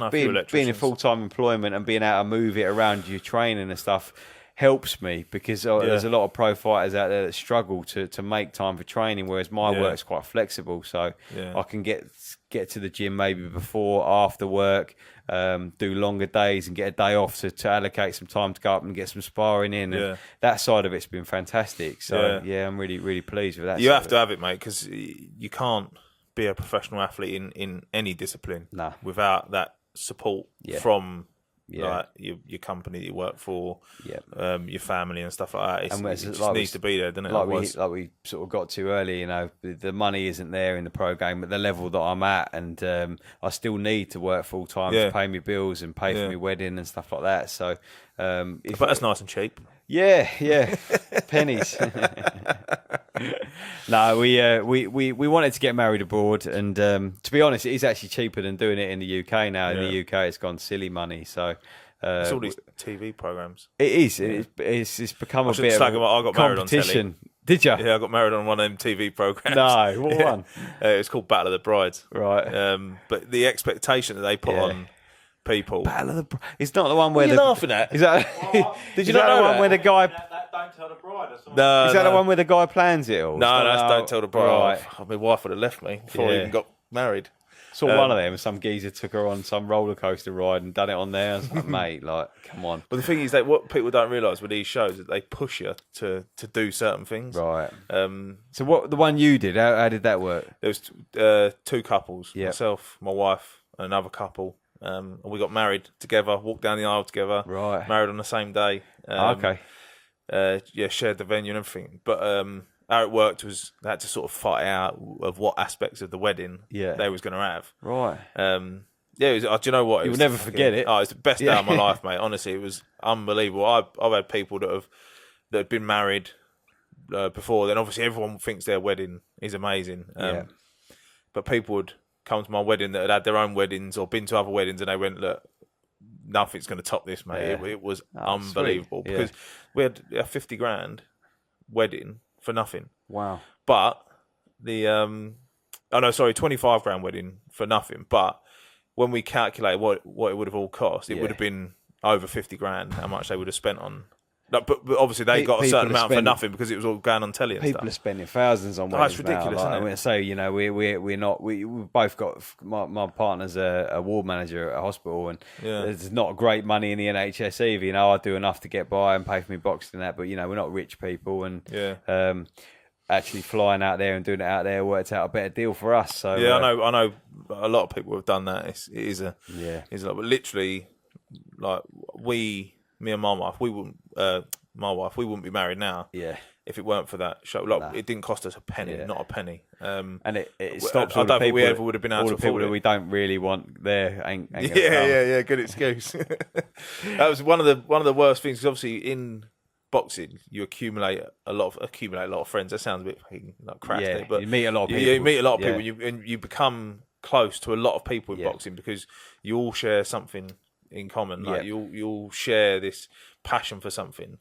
Being in full-time employment and being able to move it around your training and stuff helps me, because there's a lot of pro fighters out there that struggle to make time for training, whereas my work's quite flexible, so I can get to the gym maybe before, after work, do longer days and get a day off to allocate some time to go up and get some sparring in, and that side of it's been fantastic. So I'm really, really pleased with that. You have to have it, mate, because you can't be a professional athlete in any discipline without that support from like your company that you work for, your family and stuff like that. It just needs to be there, doesn't it? Like we sort of got to earlier, the money isn't there in the pro game at the level that I'm at, and I still need to work full time to pay me bills and pay for my wedding and stuff like that. So, but that's nice and cheap. Yeah, pennies. No, we wanted to get married abroad, and to be honest, it is actually cheaper than doing it in the UK now. In the UK, it's gone silly money. So it's all these TV programs. It is. It's become a bit of I got married on telly. Did you? Yeah, I got married on one of them TV programs. No, what one? It's called Battle of the Brides. Right. But the expectation that they put on people. Battle of the It's not the one where what are you laughing at? Is that? Did you not know the one where the guy? Don't Tell the Bride or something. No, is that the one where the guy plans it all? No, that's Don't Tell the Bride. Right. My wife would have left me before I even got married. Saw one of them. Some geezer took her on some roller coaster ride and done it on there. I was like, mate, come on. But the thing is that what people don't realise with these shows is that they push you to do certain things. Right. So what the one you did? How did that work? There was two couples, myself, my wife, and another couple. And we got married together, walked down the aisle together, married on the same day. Okay. Shared the venue and everything. But how it worked was they had to sort of fight out of what aspects of the wedding they was going to have. Right. It was, do you know what? You'll never forget it. Oh, it's the best day of my life, mate. Honestly, it was unbelievable. I've had people that have been married before. Then obviously everyone thinks their wedding is amazing. But people would come to my wedding that had their own weddings or been to other weddings, and they went, look, nothing's going to top this, mate. It was unbelievable because we had a 50 grand wedding for nothing. Wow. But the 25 grand wedding for nothing. But when we calculate what it would have all cost, it would have been over 50 grand. How much they would have spent on. No, but obviously they got a certain amount for nothing because it was all going on telly and stuff. People are spending thousands on weddings. That's ridiculous, isn't it? I mean, so we're not. We both got. My partner's a ward manager at a hospital, and there's not great money in the NHS either. I do enough to get by and pay for my boxing and that, but we're not rich people, and actually flying out there and doing it out there worked out a better deal for us. So I know a lot of people have done that. It is a lot, but literally, like me and my wife, we wouldn't be married now. If it weren't for that show, it didn't cost us a penny, not a penny. And it stops. I don't think we ever would have been able to afford afford it. it. We don't really want there. Ain't good excuse. That was one of the worst things. 'Cause obviously, in boxing, you accumulate a lot of friends. That sounds a bit like crafty, but you meet a lot of people. You meet a lot of people, and you become close to a lot of people in boxing because you all share something in common. Like you'll share this passion for something.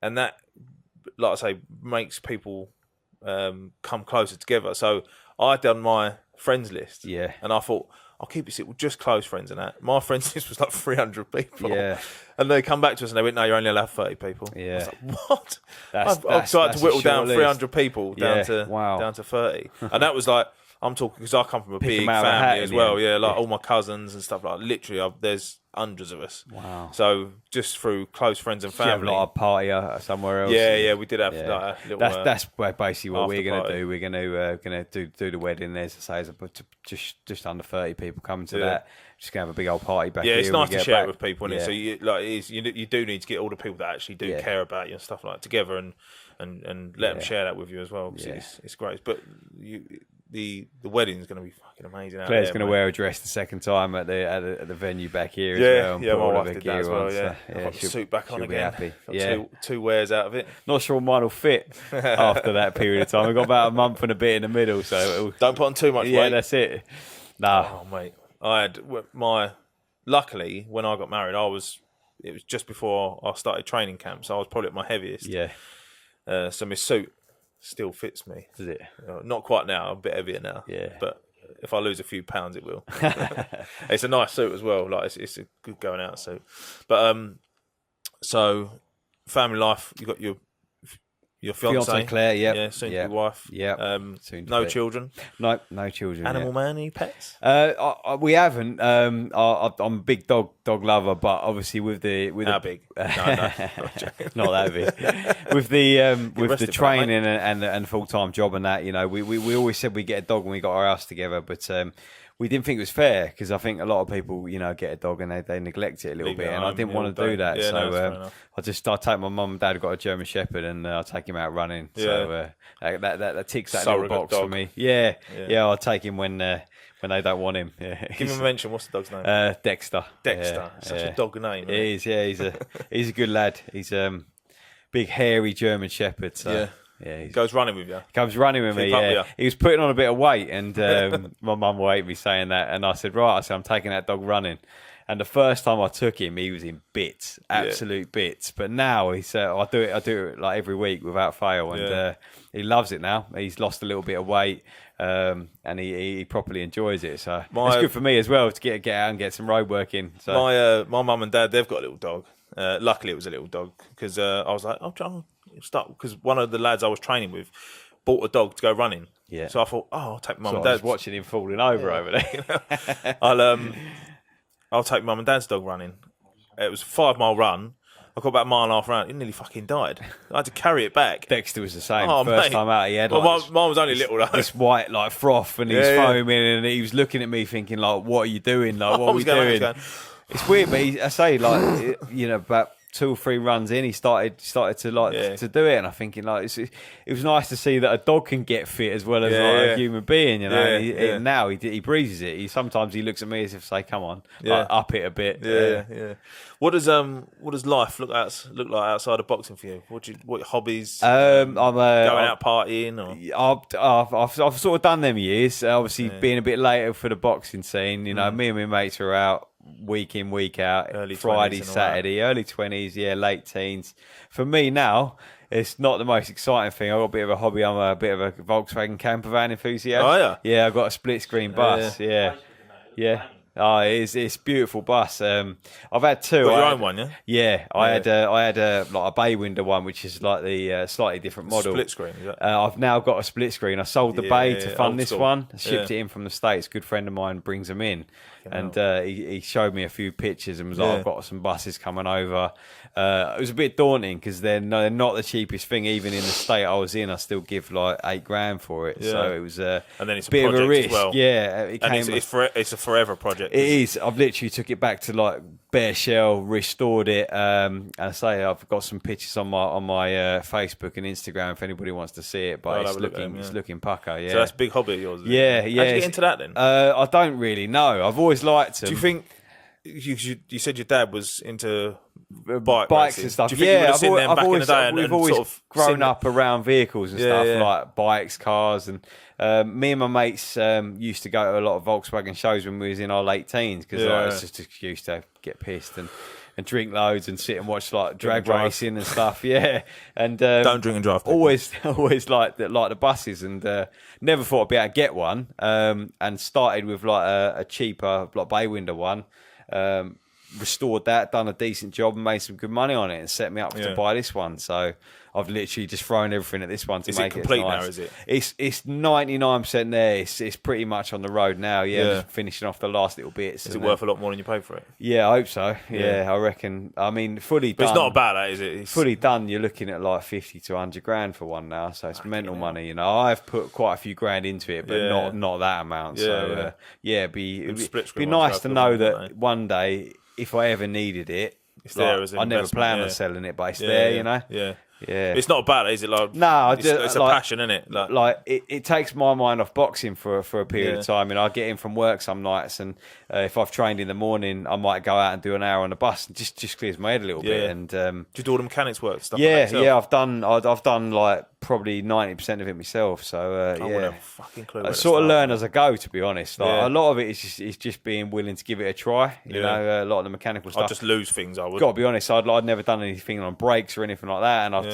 And that, like I say, makes people come closer together. So I done my friends list. And I thought, I'll keep it simple, just close friends and that. My friends list was like 300 people. And they come back to us and they went, no, you're only allowed 30 people. I was like, what? I've tried to whittle down 300 people down to 30. And that was like, I'm talking because I come from a big 'em out of a hat family in as the well. end. Yeah, like all my cousins and stuff. Like literally, there's hundreds of us. Wow. So just through close friends and Did you have family. like a party somewhere else? Yeah, we did have like a little. That's basically what we're going to party. do. We're going to do the wedding. There's to say, just under 30 people coming to that. Just going to have a big old party back Yeah, here. it's nice to share it with people, isn't Yeah. it? So you do need to get all the people that actually do care about you and stuff like that together and let them share that with you as well. Cause it's great. But the wedding is going to be fucking amazing. Claire's going to wear a dress the second time at the venue back here as well. Yeah, my wife did that as well. Yeah, I got the suit back on again. Happy. Got two wears out of it. Not sure mine will fit after that period of time. We've got about a month and a bit in the middle, so don't put on too much weight. Yeah, that's it. Nah. Oh mate, I had luckily when I got married, it was just before I started training camp, so I was probably at my heaviest. Yeah. So my suit still fits me. Does it? Not quite now. I'm a bit heavier now. Yeah. But if I lose a few pounds, it will. It's a nice suit as well. Like it's a good going out suit. But so family life. You got your fiance Claire. Yeah, soon to be wife. Yeah. No children. No children. Animal man, any pets? We haven't. I'm a big dog lover, but obviously with How big? No, not that big. With the training and the full time job and that, we always said we'd get a dog when we got our house together, but we didn't think it was fair because I think a lot of people, get a dog and they neglect it a little bit, and I didn't want to do that. Yeah, so I take my mum and dad have got a German Shepherd, and I take him out running. Yeah. So that ticks that little box for me. Yeah. I'll take him when they don't want him. Yeah. Give him a mention. What's the dog's name? Dexter. Such a dog name. He is. Yeah, he's a good lad. He's big hairy German Shepherd. So. Yeah, he goes running with you. Comes running with me, yeah. He was putting on a bit of weight, and my mum will hate me saying that. And I said, I'm taking that dog running. And the first time I took him, he was in bits, absolute bits. But now I do it like every week without fail, and he loves it now. He's lost a little bit of weight, and he properly enjoys it. So it's good for me as well to get out and get some road work in. So my mum and dad, they've got a little dog. Luckily, it was a little dog because I was like, I'll start because one of the lads I was training with bought a dog to go running. Yeah. So I thought, I'll take mum and dad's. I was watching him falling over there. I'll take mum and dad's dog running. It was a 5 mile run. I got about a mile and a half round. It nearly fucking died. I had to carry it back. Dexter was the same. First time out, he had mine was only little though. This white froth, and he's foaming, and he was looking at me thinking like, "What are you doing? Like, what are we doing?" It's weird, but I say like, about 2 or 3 runs in, he started to do it, and I'm thinking like it was nice to see that a dog can get fit as well as a human being, And now he breezes it. Sometimes he looks at me as if to say, "Come on, up it a bit." Yeah. What does life look like outside of boxing for you? What hobbies? I'm going out partying, or I've sort of done them years. Obviously, being a bit later for the boxing scene. Me and my mates are out week in, week out, early Friday, Saturday, early 20s, late teens. For me now, it's not the most exciting thing. I've got a bit of a hobby. I'm a bit of a Volkswagen camper van enthusiast. Oh, yeah? Yeah, I've got a split screen bus. Yeah. Oh, it's beautiful bus. I've had 2. Got your own one, yeah? Yeah, I had like a bay window one, which is like the slightly different model. Split screen, is that? I've now got a split screen. I sold the bay to fund this one. I shipped it in from the States. A good friend of mine brings them in. And he showed me a few pictures and was like, "I've got some buses coming over." It was a bit daunting because they're not the cheapest thing. Even in the state I was in, I still give like $8,000 for it. Yeah. So it was and then it's a bit of a risk. As well. Yeah, it's a forever project. It is. I've literally took it back to like bare shell, restored it. And I say I've got some pictures on my Facebook and Instagram if anybody wants to see it. But it's looking pucker. Yeah. So that's a big hobby of yours. Yeah. How'd you get into that then? I don't really know. I've always liked them. Do you think you said your dad was into bikes racing and stuff? Do you think you would have seen them back in the day? We've always grown up around vehicles and stuff like bikes, cars, and me and my mates used to go to a lot of Volkswagen shows when we was in our late teens because it's just an excuse to get pissed and drink loads and sit and watch like drag racing and stuff. Yeah, and don't drink and drive. Always like the buses, and never thought I'd be able to get one. And started with like a cheaper like bay window one. restored that, done a decent job, and made some good money on it, and set me up to buy this one. So I've literally just thrown everything at this one to make it complete nice. now, is it? It's 99% there. It's pretty much on the road now. Yeah, just finishing off the last little bits. Is it worth a lot more than you paid for it? Yeah, I hope so. Yeah, I reckon. I mean, fully But done. it's not about that, is it? It's Fully done, you're looking at like 50 to 100 grand for one now, so it's mental money. You know, I've put quite a few grand into it, but not that amount. It'd be nice to know that one day, if I ever needed it, it's there as an I never investment, plan on selling it, but it's there. You know. Yeah. It's not about it, is it? Like, no, it's a passion, isn't it? Like it takes my mind off boxing for a period of time. And I get in from work some nights, and if I've trained in the morning, I might go out and do an hour on the bus, and just clears my head a little bit. And do you do all the mechanics work stuff? I've done like probably 90% of it myself. So I wouldn't have a fucking clue. I sort of learn as I go, to be honest. Like, a lot of it is just being willing to give it a try. You know, a lot of the mechanical stuff. I'd just lose things. I would. Got to be honest, I'd never done anything on brakes or anything like that, and I've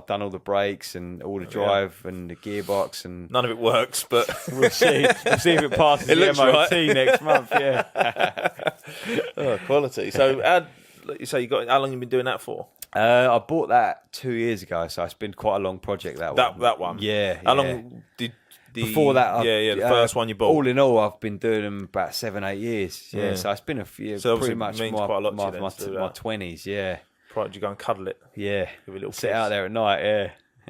done all the brakes and all the drive and the gearbox, and none of it works, but we'll see. We'll see if it passes the MOT next month. Quality. So, like you say, how long have you been doing that for? I bought that 2 years ago, so it's been quite a long project. That one. Yeah. How long did before that? The first one you bought. All in all, I've been doing them about 7-8 years. Yeah, so it's been a few. So pretty much my 20s. Yeah. Right, did you go and cuddle it? Yeah. Give it a little sit kiss. out there at night. Yeah.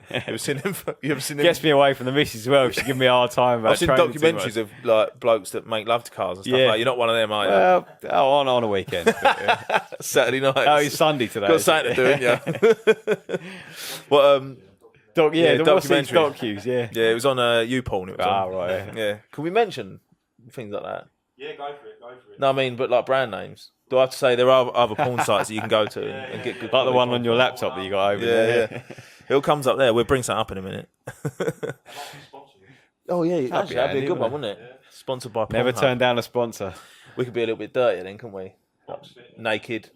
You ever seen him? Gets me away from the missus as well. She gives me a hard time about I've seen documentaries of like blokes that make love to cars and stuff like that. You're not one of them, are you? Well, on a weekend. But, Saturday night. Oh, it's Sunday today. Got something to do, yeah. Well, documentaries. Docus, yeah, it was on YouPorn. It was on. Right. Yeah. Can we mention things like that? Yeah, go for it. No, I mean, but like brand names. Do I have to say there are other porn sites that you can go to and get good? Like the one on your laptop that you got over there. Yeah. It all comes up there. We'll bring something up in a minute. Oh yeah, that'd be a good one, wouldn't it? Yeah. Sponsored by Pornhub. Never turn down a sponsor. We could be a little bit dirtier then, couldn't we? Naked.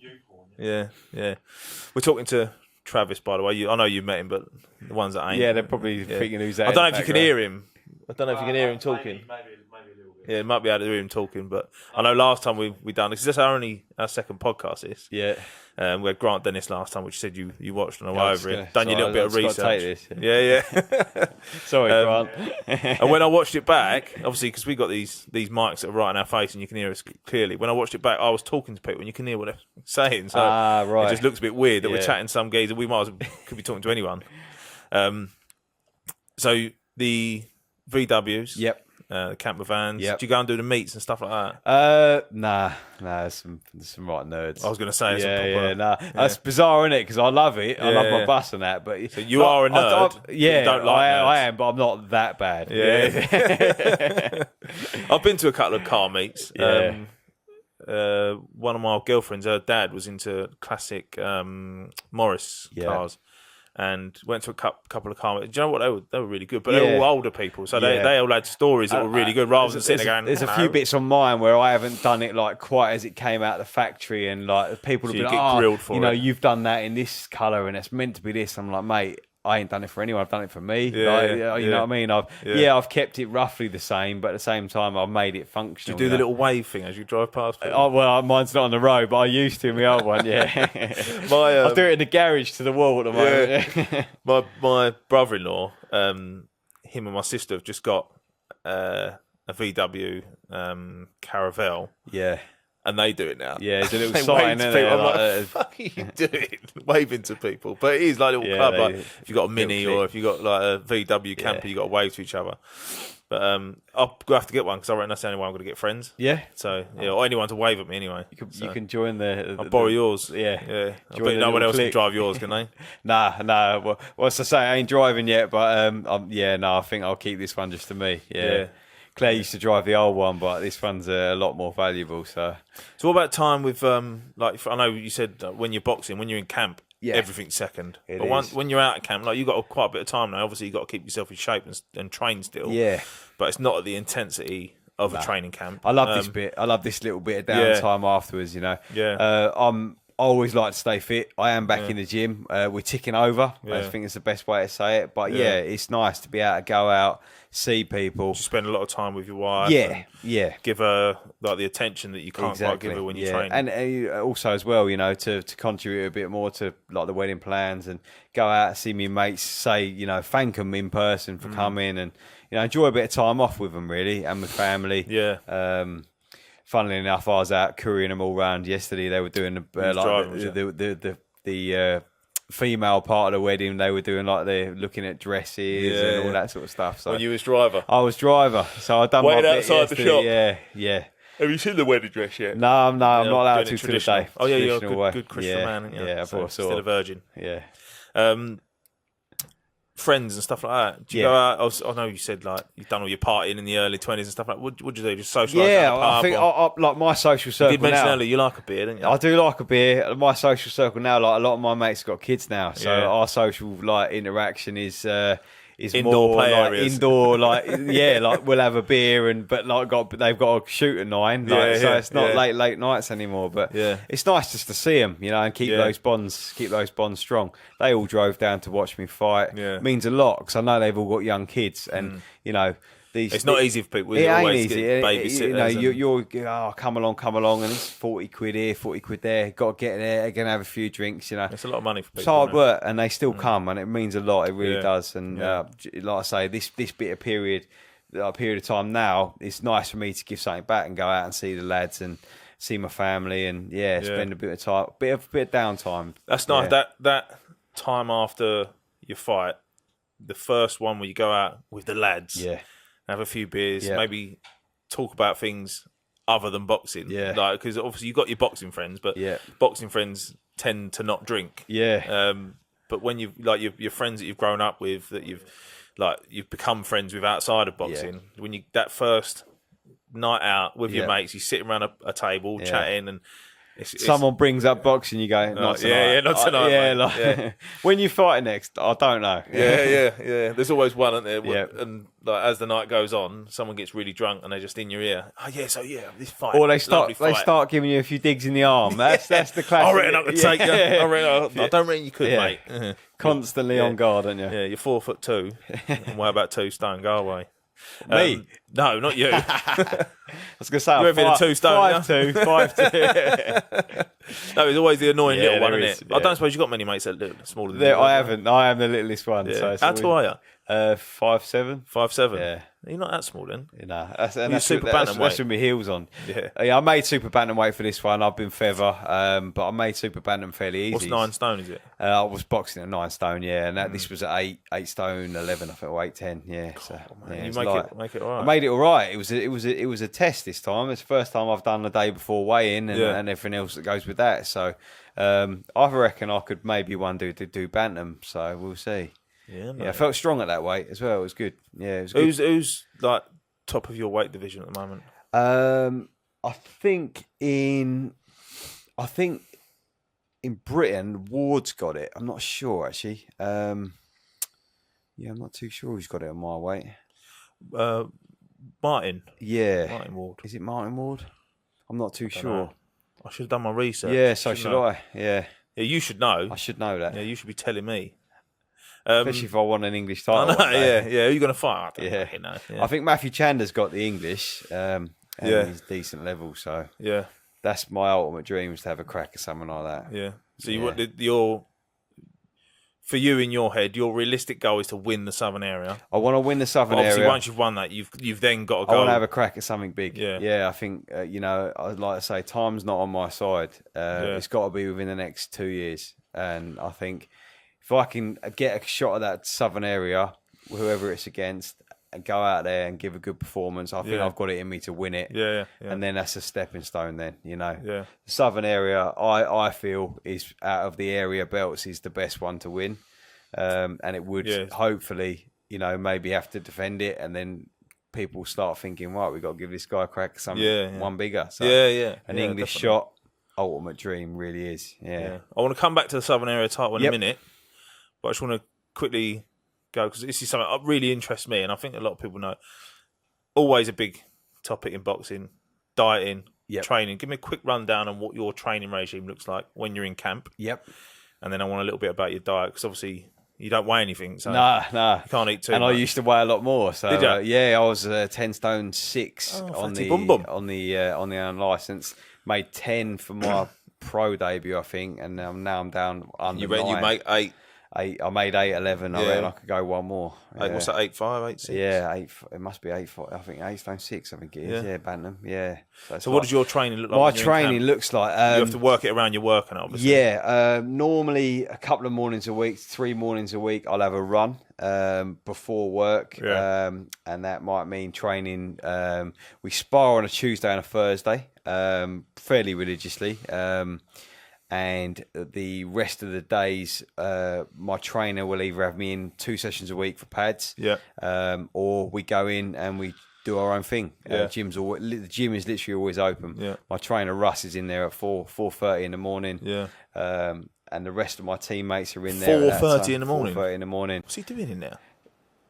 Yeah. We're talking to Travis, by the way. I know you met him, but the ones that ain't. Yeah, they're probably thinking who's that. I don't know if you can hear him. I don't know if you can hear him talking. Maybe a little bit. Yeah, it might be able to hear him talking, but I know last time we done this. This is our second podcast. This. Yeah. We had Grant Dennis last time, which said you watched and all over it. Done your little bit of research. Take this. Yeah. Sorry, Grant. And when I watched it back, obviously because we got these mics that are right in our face and you can hear us clearly. When I watched it back, I was talking to people and you can hear what they're saying. So right. it just looks a bit weird that we're chatting some geezer. We could be talking to anyone. So the VWs. Yep. The camper vans. Yep. Do you go and do the meets and stuff like that? Nah, some right nerds. I was going to say, That's bizarre, isn't it? Because I love it. I love my bus and that. But so you are a nerd. Yeah, don't like nerds. I am, but I'm not that bad. Yeah. I've been to a couple of car meets. Yeah. One of my girlfriends, her dad was into classic Morris cars. And went to a couple of car meets. Do you know what? They were really good, but they're all older people, so they all had stories that were really good. Rather than sitting there going, there's a few bits on mine where I haven't done it like quite as it came out of the factory, and like people have been like, grilled for it. You've done that in this colour, and it's meant to be this. I'm like, mate, I ain't done it for anyone. I've done it for me. You know what I mean? I've kept it roughly the same, but at the same time, I've made it functional. Do you do the little wave thing as you drive past people? Oh, well, mine's not on the road, but I used to in my old one. Yeah, I do it in the garage to the wall at the moment. Yeah. My brother-in-law, him and my sister have just got a VW Caravelle. Yeah. And they do it now. Yeah, it's a little sign. I'm like, what the fuck are you doing? Waving to people. But it is like a little club. Like if you've got a Mini or if you've got like a VW camper, you've got to wave to each other. But I'll have to get one because I reckon that's the only way I'm going to get friends. Yeah. So, or anyone to wave at me anyway. You can join the... I'll borrow yours. Yeah. I bet no one else can drive yours, can they? Nah. Well, as I say, I ain't driving yet, but I think I'll keep this one just to me. Yeah. Claire used to drive the old one, but this one's a lot more valuable. So what about time with like I know you said when you're boxing, when you're in camp, everything's second. When you're out of camp, like you've got quite a bit of time now. Obviously, you've got to keep yourself in shape and train still. Yeah, but it's not at the intensity of a training camp. I love this bit. I love this little bit of downtime afterwards. You know. Yeah. always like to stay fit. I am back in the gym. We're ticking over. I think it's the best way to say it. But it's nice to be able to go out, see people. You spend a lot of time with your wife. Yeah. Give her like the attention that you can't quite give her when you train. And also as well, to contribute a bit more to like the wedding plans and go out and see me mates, say, thank them in person for coming and, enjoy a bit of time off with them really and with family. Yeah. Funnily enough, I was out couriering them all round yesterday. They were doing the female part of the wedding. They were doing they're looking at dresses and all that sort of stuff. So when you was driver, I was driver, so I done my bit outside the shop. Yeah. Have you seen the wedding dress yet? No, I'm not allowed to for the day. Oh yeah, you're a good Christian man, aren't you? Yeah, still a virgin. Yeah. Friends and stuff like that. Do you go out? I know you said you've done all your partying in the early 20s and stuff like that. What do you do? Just socialise? Yeah, I think I like my social circle. You did mention now, earlier you like a beer, didn't you? I do like a beer. My social circle now, a lot of my mates have got kids now, so our social interaction is indoor more play areas. Indoor, we'll have a beer but they've got to shoot at 9, so it's not late nights anymore. But it's nice just to see them, and keep those bonds strong. They all drove down to watch me fight. Yeah. Means a lot because I know they've all got young kids, and it's not easy for people. It ain't always easy. Babysitters. You're come along, and it's 40 quid here, 40 quid there. Got to get there, gonna have a few drinks. It's a lot of money for people. It's hard work, and they still come, and it means a lot. It really does. And like I say, this bit of period of time now, it's nice for me to give something back and go out and see the lads and see my family, and spend a bit of time, bit of downtime. That's nice. That time after your fight, the first one where you go out with the lads. Yeah. Have a few beers, maybe talk about things other than boxing. Yeah. Because obviously you've got your boxing friends, but boxing friends tend to not drink. Yeah. But when you've your friends that you've grown up with, that you've become friends with outside of boxing, when you that first night out with your mates, you sit around a table chatting and someone brings up boxing, you go, not tonight. Not tonight. When you fight next, I don't know. Yeah. There's always one, isn't there? Yeah. And as the night goes on, someone gets really drunk and they're just in your ear. Oh yeah, so this fight. Or they start giving you a few digs in the arm. That's the classic. I reckon I could take you. I don't reckon you could, mate. Constantly on guard, aren't you? Yeah, you're 4'2", and weigh about 2 stone. Go away. Me? No, not you. I was going to say, you're within a 2 stone. 5'2". No, there's always the annoying little one, isn't it? I don't suppose you've got many mates that are smaller than you. I haven't. I am the littlest one. Yeah. So how tall are you? 5'7". 5'7". Yeah. You're not that small then. No, you're super bantamweight. That's with my heels on. Yeah. I made super bantamweight for this one. I've been feather, but I made super bantam fairly easy. What's 9 stone? Is it? I was boxing at 9 stone. Yeah, and this was at 8 stone 11. I think, or 8'10". Yeah. So you make it all right. I made it all right. It was a test this time. It's the first time I've done the day before weigh-in and everything else that goes with that. So I reckon I could maybe one do bantam. So we'll see. Yeah, mate. I felt strong at that weight as well. It was good. Yeah, it was good. Who's like top of your weight division at the moment? I think in Britain, Ward's got it. I'm not sure actually. I'm not too sure who's got it on my weight. Martin. Yeah. Martin Ward. Is it Martin Ward? I'm not too sure. Know. I should have done my research. Yeah, so should I. Yeah. Yeah, you should know. I should know that. Yeah, you should be telling me. Especially if I want an English title. Who are you going to fight? I think Matthew Chander's got the English, and he's decent level. So that's my ultimate dream, is to have a crack at something like that. Yeah. So you want for you in your head, your realistic goal is to win the Southern area. I want to win the Southern area. Obviously, once you've won that, you've then got to go. I want to have a crack at something big. Yeah. I think I'd like to say time's not on my side. It's got to be within the next 2 years, and I think if I can get a shot at that Southern area, whoever it's against, and go out there and give a good performance, I think I've got it in me to win it. Yeah. And then that's a stepping stone then, The Southern area, I feel, is out of the area belts, is the best one to win. And it would hopefully, maybe have to defend it, and then people start thinking, right, we've got to give this guy a crack at something one bigger. So an English shot, ultimate dream really is. Yeah. I want to come back to the Southern area title in a minute. But I just want to quickly go, because this is something that really interests me, and I think a lot of people know. Always a big topic in boxing: dieting, training. Give me a quick rundown on what your training regime looks like when you're in camp. Yep. And then I want a little bit about your diet, because obviously you don't weigh anything, so nah, you can't eat too much. And I used to weigh a lot more. So did you? yeah, I was 10 stone 6 on the own license. Made 10 for my pro debut, I think, and now I'm down under 9. You make 8. I made 8.11. I reckon I could go one more. What's that? 8.5, 8.6? Yeah, 8. It must be 8.5. I think 8 stone 6. I think it is. Yeah, bantam. Yeah. So what does your training look like? My training looks like you have to work it around your working, obviously. Yeah. Normally a couple of mornings a week, 3 mornings a week, I'll have a run before work, and that might mean training. We spar on a Tuesday and a Thursday, fairly religiously. And the rest of the days, my trainer will either have me in 2 sessions a week for pads, or we go in and we do our own thing. The gym is literally always open. My trainer Russ is in there at 4:30 in the morning. And the rest of my teammates are in there 4:30 in the morning. 4:30 in the morning. What's he doing in there,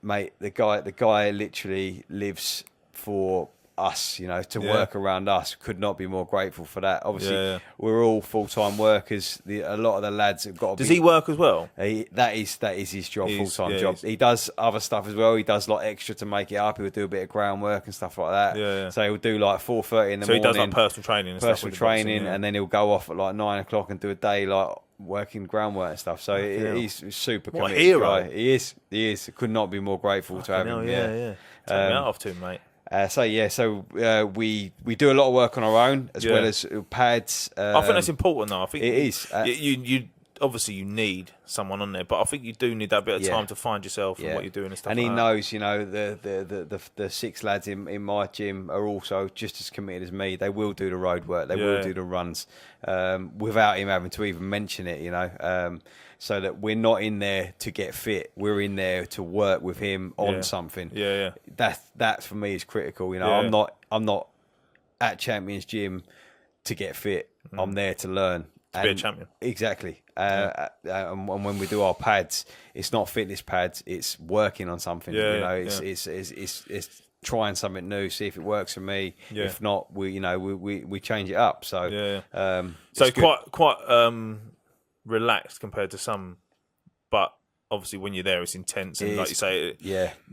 mate? The guy literally lives for us, to work around us. Could not be more grateful for that. Obviously, we're all full-time workers. A lot of the lads have got to Does he work as well? That is his job, full-time job. He does other stuff as well. He does like extra to make it up. He'll do a bit of groundwork and stuff like that. So he'll do like 4:30 in the morning. So he does like personal training and then he'll go off at like 9 o'clock and do a day like working groundwork and stuff. So he's super committed. What a hero. Guy. He is. Could not be be more grateful to have him. Take me out off to him, mate. So we do a lot of work on our own as well as pads. I think that's important, though. I think it is. You obviously you need someone on there, but I think you do need that bit of time to find yourself and what you're doing and stuff. And he like knows, the 6 lads in my gym are also just as committed as me. They will do the road work. They will do the runs without him having to even mention it. So that we're not in there to get fit. We're in there to work with him on something. That for me is critical. I'm not at Champions Gym to get fit. I'm there to learn. To be a champion. Exactly. And when we do our pads, it's not fitness pads. It's working on something. It's trying something new, see if it works for me. If not, we change it up. So so quite relaxed compared to some, but obviously when you're there it's intense, and like you say,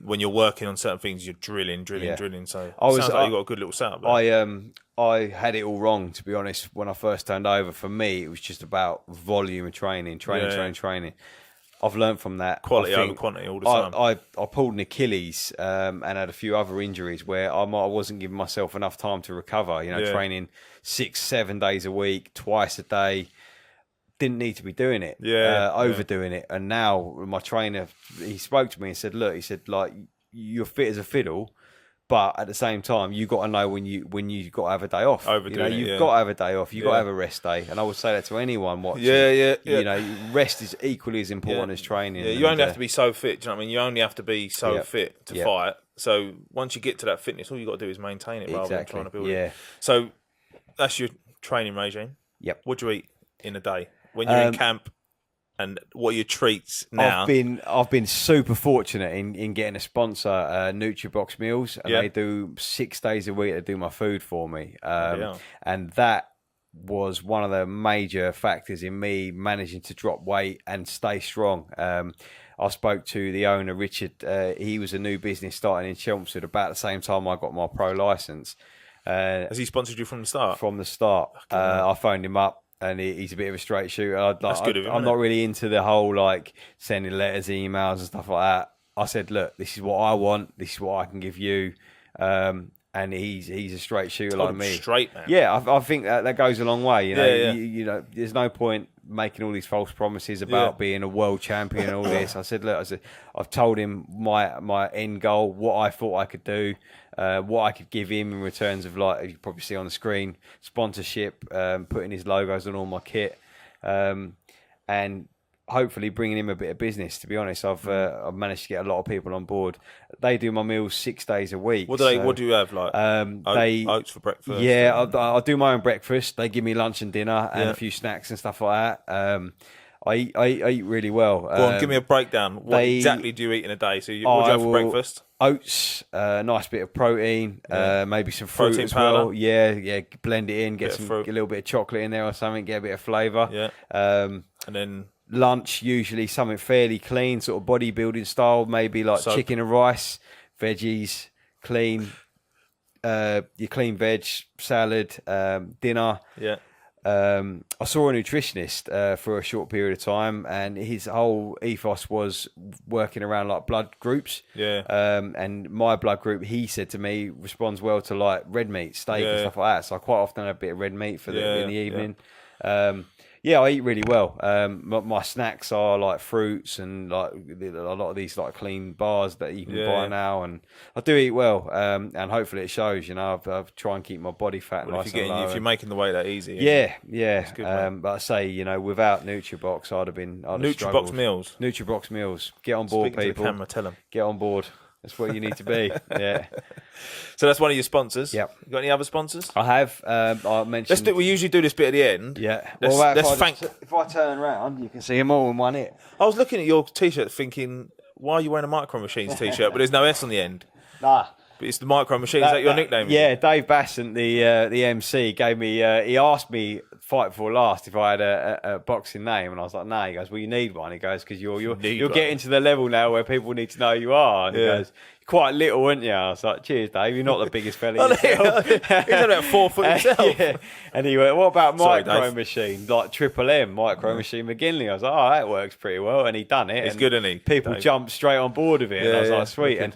when you're working on certain things you're drilling. So it sounds like you got a good little setup there. I had it all wrong, to be honest, when I first turned over. For me it was just about volume of training. I've learned from that. Quality over quantity all the time. I pulled an Achilles and had a few other injuries where I wasn't giving myself enough time to recover. Training 6-7 days a week, twice a day. Didn't need to be doing it, overdoing it. And now my trainer, he spoke to me and said, look, like, you're fit as a fiddle, but at the same time, you got to know when you got to have a day off. You've got to have a day off. You've got to have a rest day. And I would say that to anyone watching. Rest is equally as important as training. You only have to be so fit. Do you know what I mean? You only have to be so fit to fight. So once you get to that fitness, all you got to do is maintain it rather than trying to build it. So that's your training regime. Yep. What do you eat in a day when you're in camp? And what are your treats now? I've been super fortunate in getting a sponsor, NutriBox Meals, and they do 6 days a week. They do my food for me, and that was one of the major factors in me managing to drop weight and stay strong. I spoke to the owner, Richard. He was a new business starting in Chelmsford about the same time I got my pro license. Has he sponsored you from the start? From the start. I phoned him up. And he's a bit of a straight shooter. That's good of him, I'm not really into the whole like sending letters, emails, and stuff like that. I said, "Look, this is what I want. This is what I can give you." And he's a straight shooter like me. Straight, man. Yeah, I think that goes a long way. You know, there's no point making all these false promises about being a world champion and all this. I said, "Look, I've told him my end goal, what I thought I could do." What I could give him in returns of, like, you probably see on the screen, sponsorship, putting his logos on all my kit, and hopefully bringing him a bit of business. To be honest, I've managed to get a lot of people on board. They do my meals 6 days a week. What do you have, like? Oats for breakfast? Yeah, I do my own breakfast. They give me lunch and dinner and a few snacks and stuff like that. I eat really well. Go on, give me a breakdown. What exactly do you eat in a day? So what do you have for breakfast? Oats, nice bit of protein, maybe some fruit Protein as powder. well. Yeah, blend it in, get a little bit of chocolate in there or something, get a bit of flavour. Yeah. And then lunch, usually something fairly clean, sort of bodybuilding style, maybe like chicken and rice, veggies, clean, your clean veg, salad, dinner. Yeah. I saw a nutritionist for a short period of time, and his whole ethos was working around like blood groups. Yeah. And my blood group, he said to me, responds well to like red meat, steak, and stuff like that. So I quite often have a bit of red meat for in the evening. Yeah, I eat really well. My snacks are like fruits and like a lot of these like clean bars that you can buy now, and I do eat well. And hopefully it shows. You know, I try and keep my body fat nice and low. If you're making the weight that easy. Yeah. Good, but I say, you know, without NutriBox, I'd have NutriBox meals. NutriBox meals. Get on board, Speaking people. To the camera, tell them. Get on board. That's where you need to be. Yeah. So that's one of your sponsors. Yep. You got any other sponsors? I have. I mentioned. We usually do this bit at the end. Yeah. If I turn around, you can see them all in one hit. I was looking at your t-shirt thinking, why are you wearing a Micro Machines t-shirt? But there's no S on the end. Nah. But it's the Micro Machines. Is that your nickname? Yeah, Dave Bassant, the MC, gave me. He asked me Fight Before Last if I had a boxing name, and I was like, "No." He goes, "Well, you need one." He goes, "Because you're getting to the level now where people need to know who you are." And he goes, "You're quite little, aren't you?" I was like, "Cheers, Dave. You're not the biggest fella yourself." He's about 4 foot himself. Yeah. And he went, "What about Micro Machine, like Triple M, Micro Machine McGinley?" I was like, "Oh, that works pretty well." And he done it. It's good, isn't he? People jumped straight on board with it. And I was like, "Sweet." And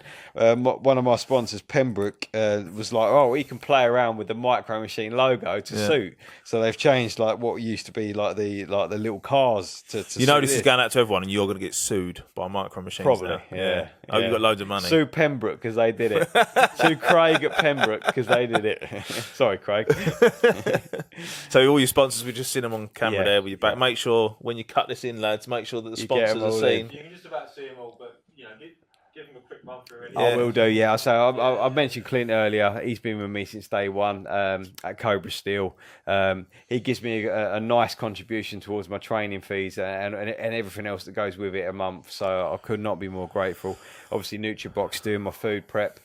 one of my sponsors, Pembroke, was like, "Oh, we can play around with the Micro Machine logo to suit." So they've changed like what used to be like the little cars to you know, this is going out to everyone, and you're going to get sued by Micro Machines. Probably, now. yeah. Oh, you got loads of money. Sue Pembroke because they did it. Sue Craig at Pembroke because they did it. Sorry, Craig. So all your sponsors, we just seen them on camera there with your back. Make sure when you cut this in, lads, make sure that the sponsors are seen. You can just about see them all, but you know, give them a quick run through. I will do, yeah. So I mentioned Clint earlier. He's been with me since day one at Cobra Steel. He gives me a nice contribution towards my training fees and everything else that goes with it a month. So I could not be more grateful. Obviously, NutriBox doing my food prep.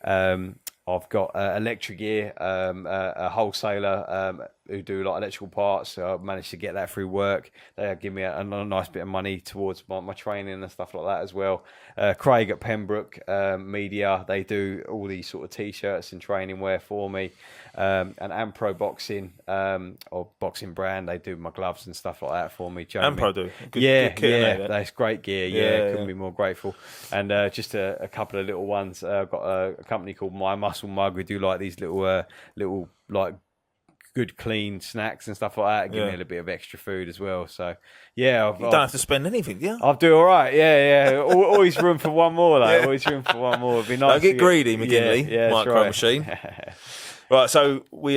I've got Electric Gear, a wholesaler who do like electrical parts. So I've managed to get that through work. They give me a nice bit of money towards my training and stuff like that as well. Craig at Pembroke Media, they do all these sort of t-shirts and training wear for me. And Ampro Boxing, or Boxing Brand, they do my gloves and stuff like that for me. Ampro do? Good kit, that's great gear. Couldn't be more grateful. And just a couple of little ones. I've got a company called My Muscle Mug. We do like these little like good clean snacks and stuff like that. Give me a little bit of extra food as well. So yeah, you don't have to spend anything, yeah. I'll do all right. Yeah. Always room for one more, though. Always room for one more. It'd be nice. Don't get greedy, McGinley. Yeah, Micro Machine. Right, so we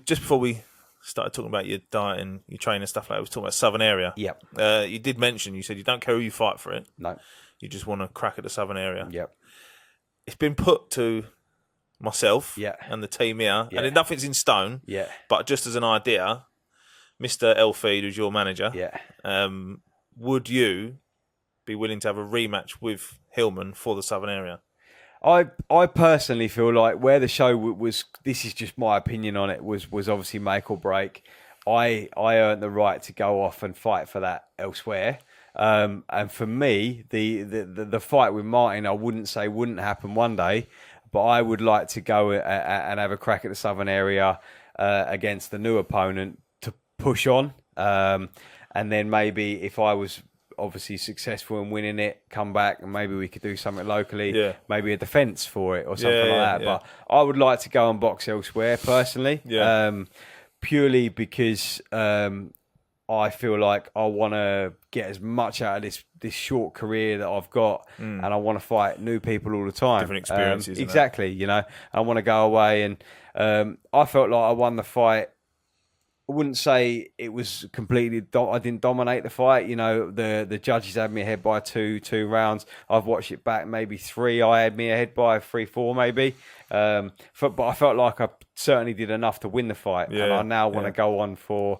just before we started talking about your diet and your training and stuff like that, we were talking about Southern area. Yep. You did mention, you said you don't care who you fight for it. No. You just want to crack at the Southern area. Yep. It's been put to myself and the team here, and nothing's in stone. Yeah. But just as an idea, Mr. Elfeed, who's your manager, would you be willing to have a rematch with Hillman for the Southern area? I personally feel like where the show was, this is just my opinion on it, was obviously make or break. I earned the right to go off and fight for that elsewhere. And for me, the fight with Martin, I wouldn't say wouldn't happen one day, but I would like to go and have a crack at the Southern area against the new opponent to push on. And then maybe if I was obviously successful in winning it, come back and maybe we could do something locally, maybe a defence for it or something like that. But I would like to go and box elsewhere personally, purely because I feel like I want to get as much out of this short career that I've got, and I want to fight new people all the time. Different experiences. Exactly, you know. I want to go away, and I felt like I won the fight wouldn't say it was completely. I didn't dominate the fight. The judges had me ahead by two rounds. I've watched it back, maybe 3. I had me ahead by 3-4, maybe. But I felt like I certainly did enough to win the fight, and I now want to go on for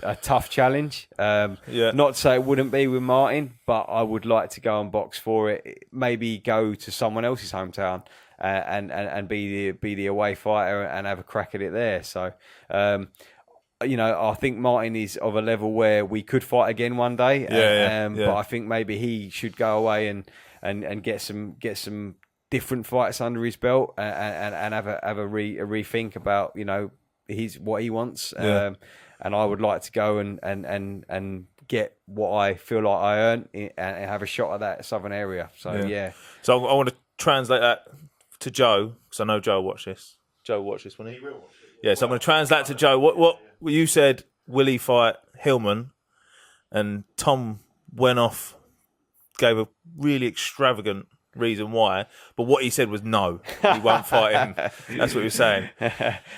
a tough challenge. Not to say it wouldn't be with Martin, but I would like to go and box for it. Maybe go to someone else's hometown and be the away fighter and have a crack at it there. So. I think Martin is of a level where we could fight again one day. But I think maybe he should go away and get some different fights under his belt and have a rethink about what he wants. And I would like to go and get what I feel like I earn and have a shot at that southern area. So So I want to translate that to Joe, because I know Joe will watch this. Joe will watch this, won't he? He will watch it. Yeah, so I'm going to translate to Joe. What you said, will he fight Hillman? And Tom went off, gave a really extravagant reason why, but what he said was no, he won't fight him. That's what he was saying. I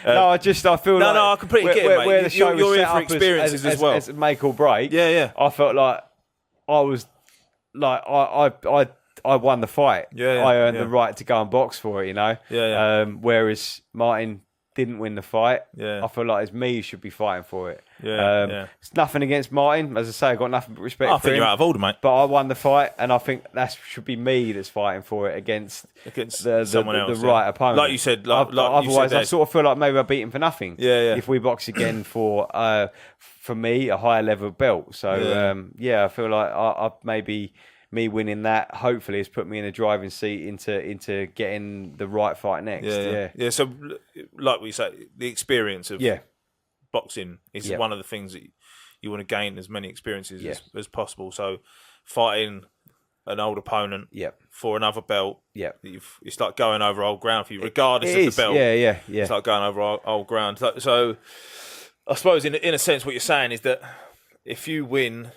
feel like... I completely get it, mate. Where the show you're was here set for up experiences as well. As make or break. Yeah. I felt like I was... Like, I won the fight. I earned the right to go and box for it, whereas Martin didn't win the fight. I feel like it's me who should be fighting for it. It's nothing against Martin. As I say, I've got nothing but respect for him. I think you're out of order, mate. But I won the fight, and I think that should be me that's fighting for it against someone else, the right opponent. Like you said, otherwise I sort of feel like maybe I beat him for nothing. If we box again for me, a higher level belt. So I feel like I maybe... Me winning that hopefully has put me in a driving seat into getting the right fight next. Yeah. So, like we say, the experience of boxing is one of the things that you want to gain as many experiences as possible. So, fighting an old opponent for another belt, it's like going over old ground for you, regardless of the belt. Yeah. It's like going over old ground. So, I suppose in a sense, what you're saying is that if you win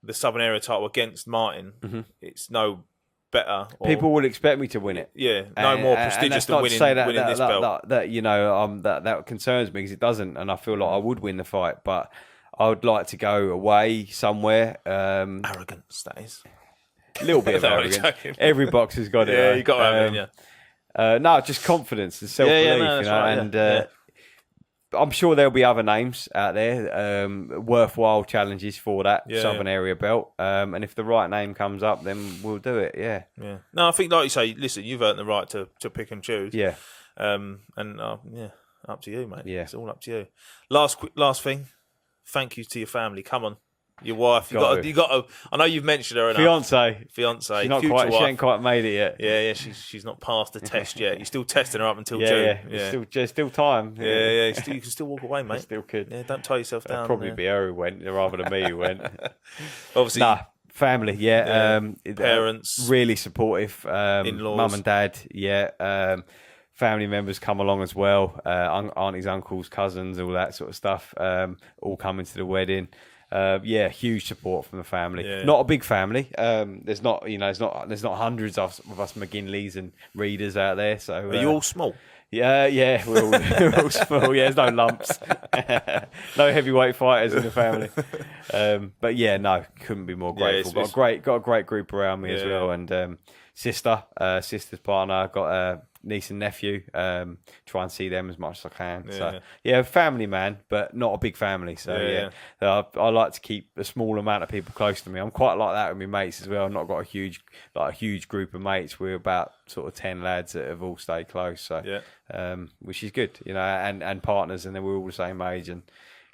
the Southern Area title against Martin, it's no better. People will expect me to win it. No more prestigious than winning this belt. That concerns me because it doesn't, and I feel like I would win the fight, but I would like to go away somewhere. Arrogance, that is. A little bit of arrogance. Every boxer's got it. Yeah, you got to have it, no, just confidence and self-belief, I'm sure there'll be other names out there, worthwhile challenges for that Southern Area belt. And if the right name comes up, then we'll do it. Yeah. No, I think, like you say, listen, you've earned the right to pick and choose. Up to you, mate. Yeah, it's all up to you. Last thing, thank you to your family. Come on. Your wife, you got to. I know you've mentioned her enough. Fiance. She's not quite. She ain't quite made it yet. Yeah. She's not passed the test yet. You're still testing her up until June. Still time. Yeah. You can still walk away, mate. Still could. Yeah, don't tie yourself down. Probably be her who went rather than me who went. Obviously, family. Parents, really supportive. In-laws, mum and dad. Family members come along as well. Aunties, uncles, cousins, all that sort of stuff. All coming to the wedding. Huge support from the family. Not a big family. There's not hundreds of us McGinleys and Readers out there. So are you all small? Yeah, we're all small. Yeah, there's no lumps, no heavyweight fighters in the family. Couldn't be more grateful. Got a great group around me as well, and sister's partner. Got a niece and nephew. Try and see them as much as I can. Family man, but not a big family. So I like to keep a small amount of people close to me. I'm quite like that with my mates as well. I've not got a huge group of mates. We're about sort of 10 lads that have all stayed close. So which is good, and partners, and then we're all the same age. And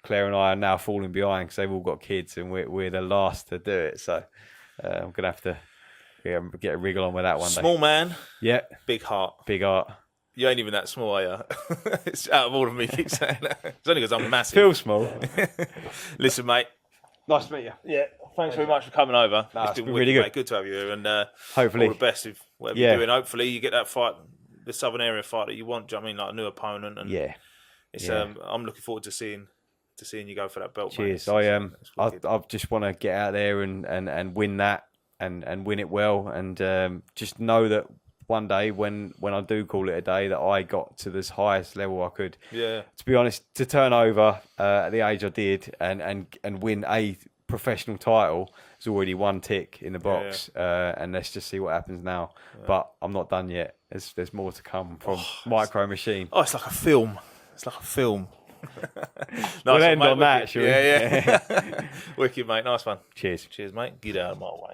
Claire and I are now falling behind because they've all got kids, and we're the last to do it. So I'm gonna have to. Get a wriggle on with that one. Small man. Yeah. Big heart. You ain't even that small, are you? It's out of order for me to keep saying that. It's only because I'm massive. Feel small. Listen, mate. Nice to meet you. Yeah. Thanks very much for coming over. It's been really good. Mate. Good to have you here. And hopefully all the best with whatever you're doing. Hopefully you get that fight, the Southern Area fight that you want. Do you know what I mean? Like a new opponent. And it's I'm looking forward to seeing you go for that belt. Cheers. Mate. I just want to get out there and win that. And win it well, and just know that one day when I do call it a day that I got to this highest level I could. Yeah. To be honest, to turn over at the age I did and win a professional title is already one tick in the box. And let's just see what happens now. Yeah. But I'm not done yet. There's more to come from Micro Machine. Oh, it's like a film. It's like a film. We'll end on that, shall we? Yeah. Wicked, mate. Nice one. Cheers. Cheers, mate. Get out of my way.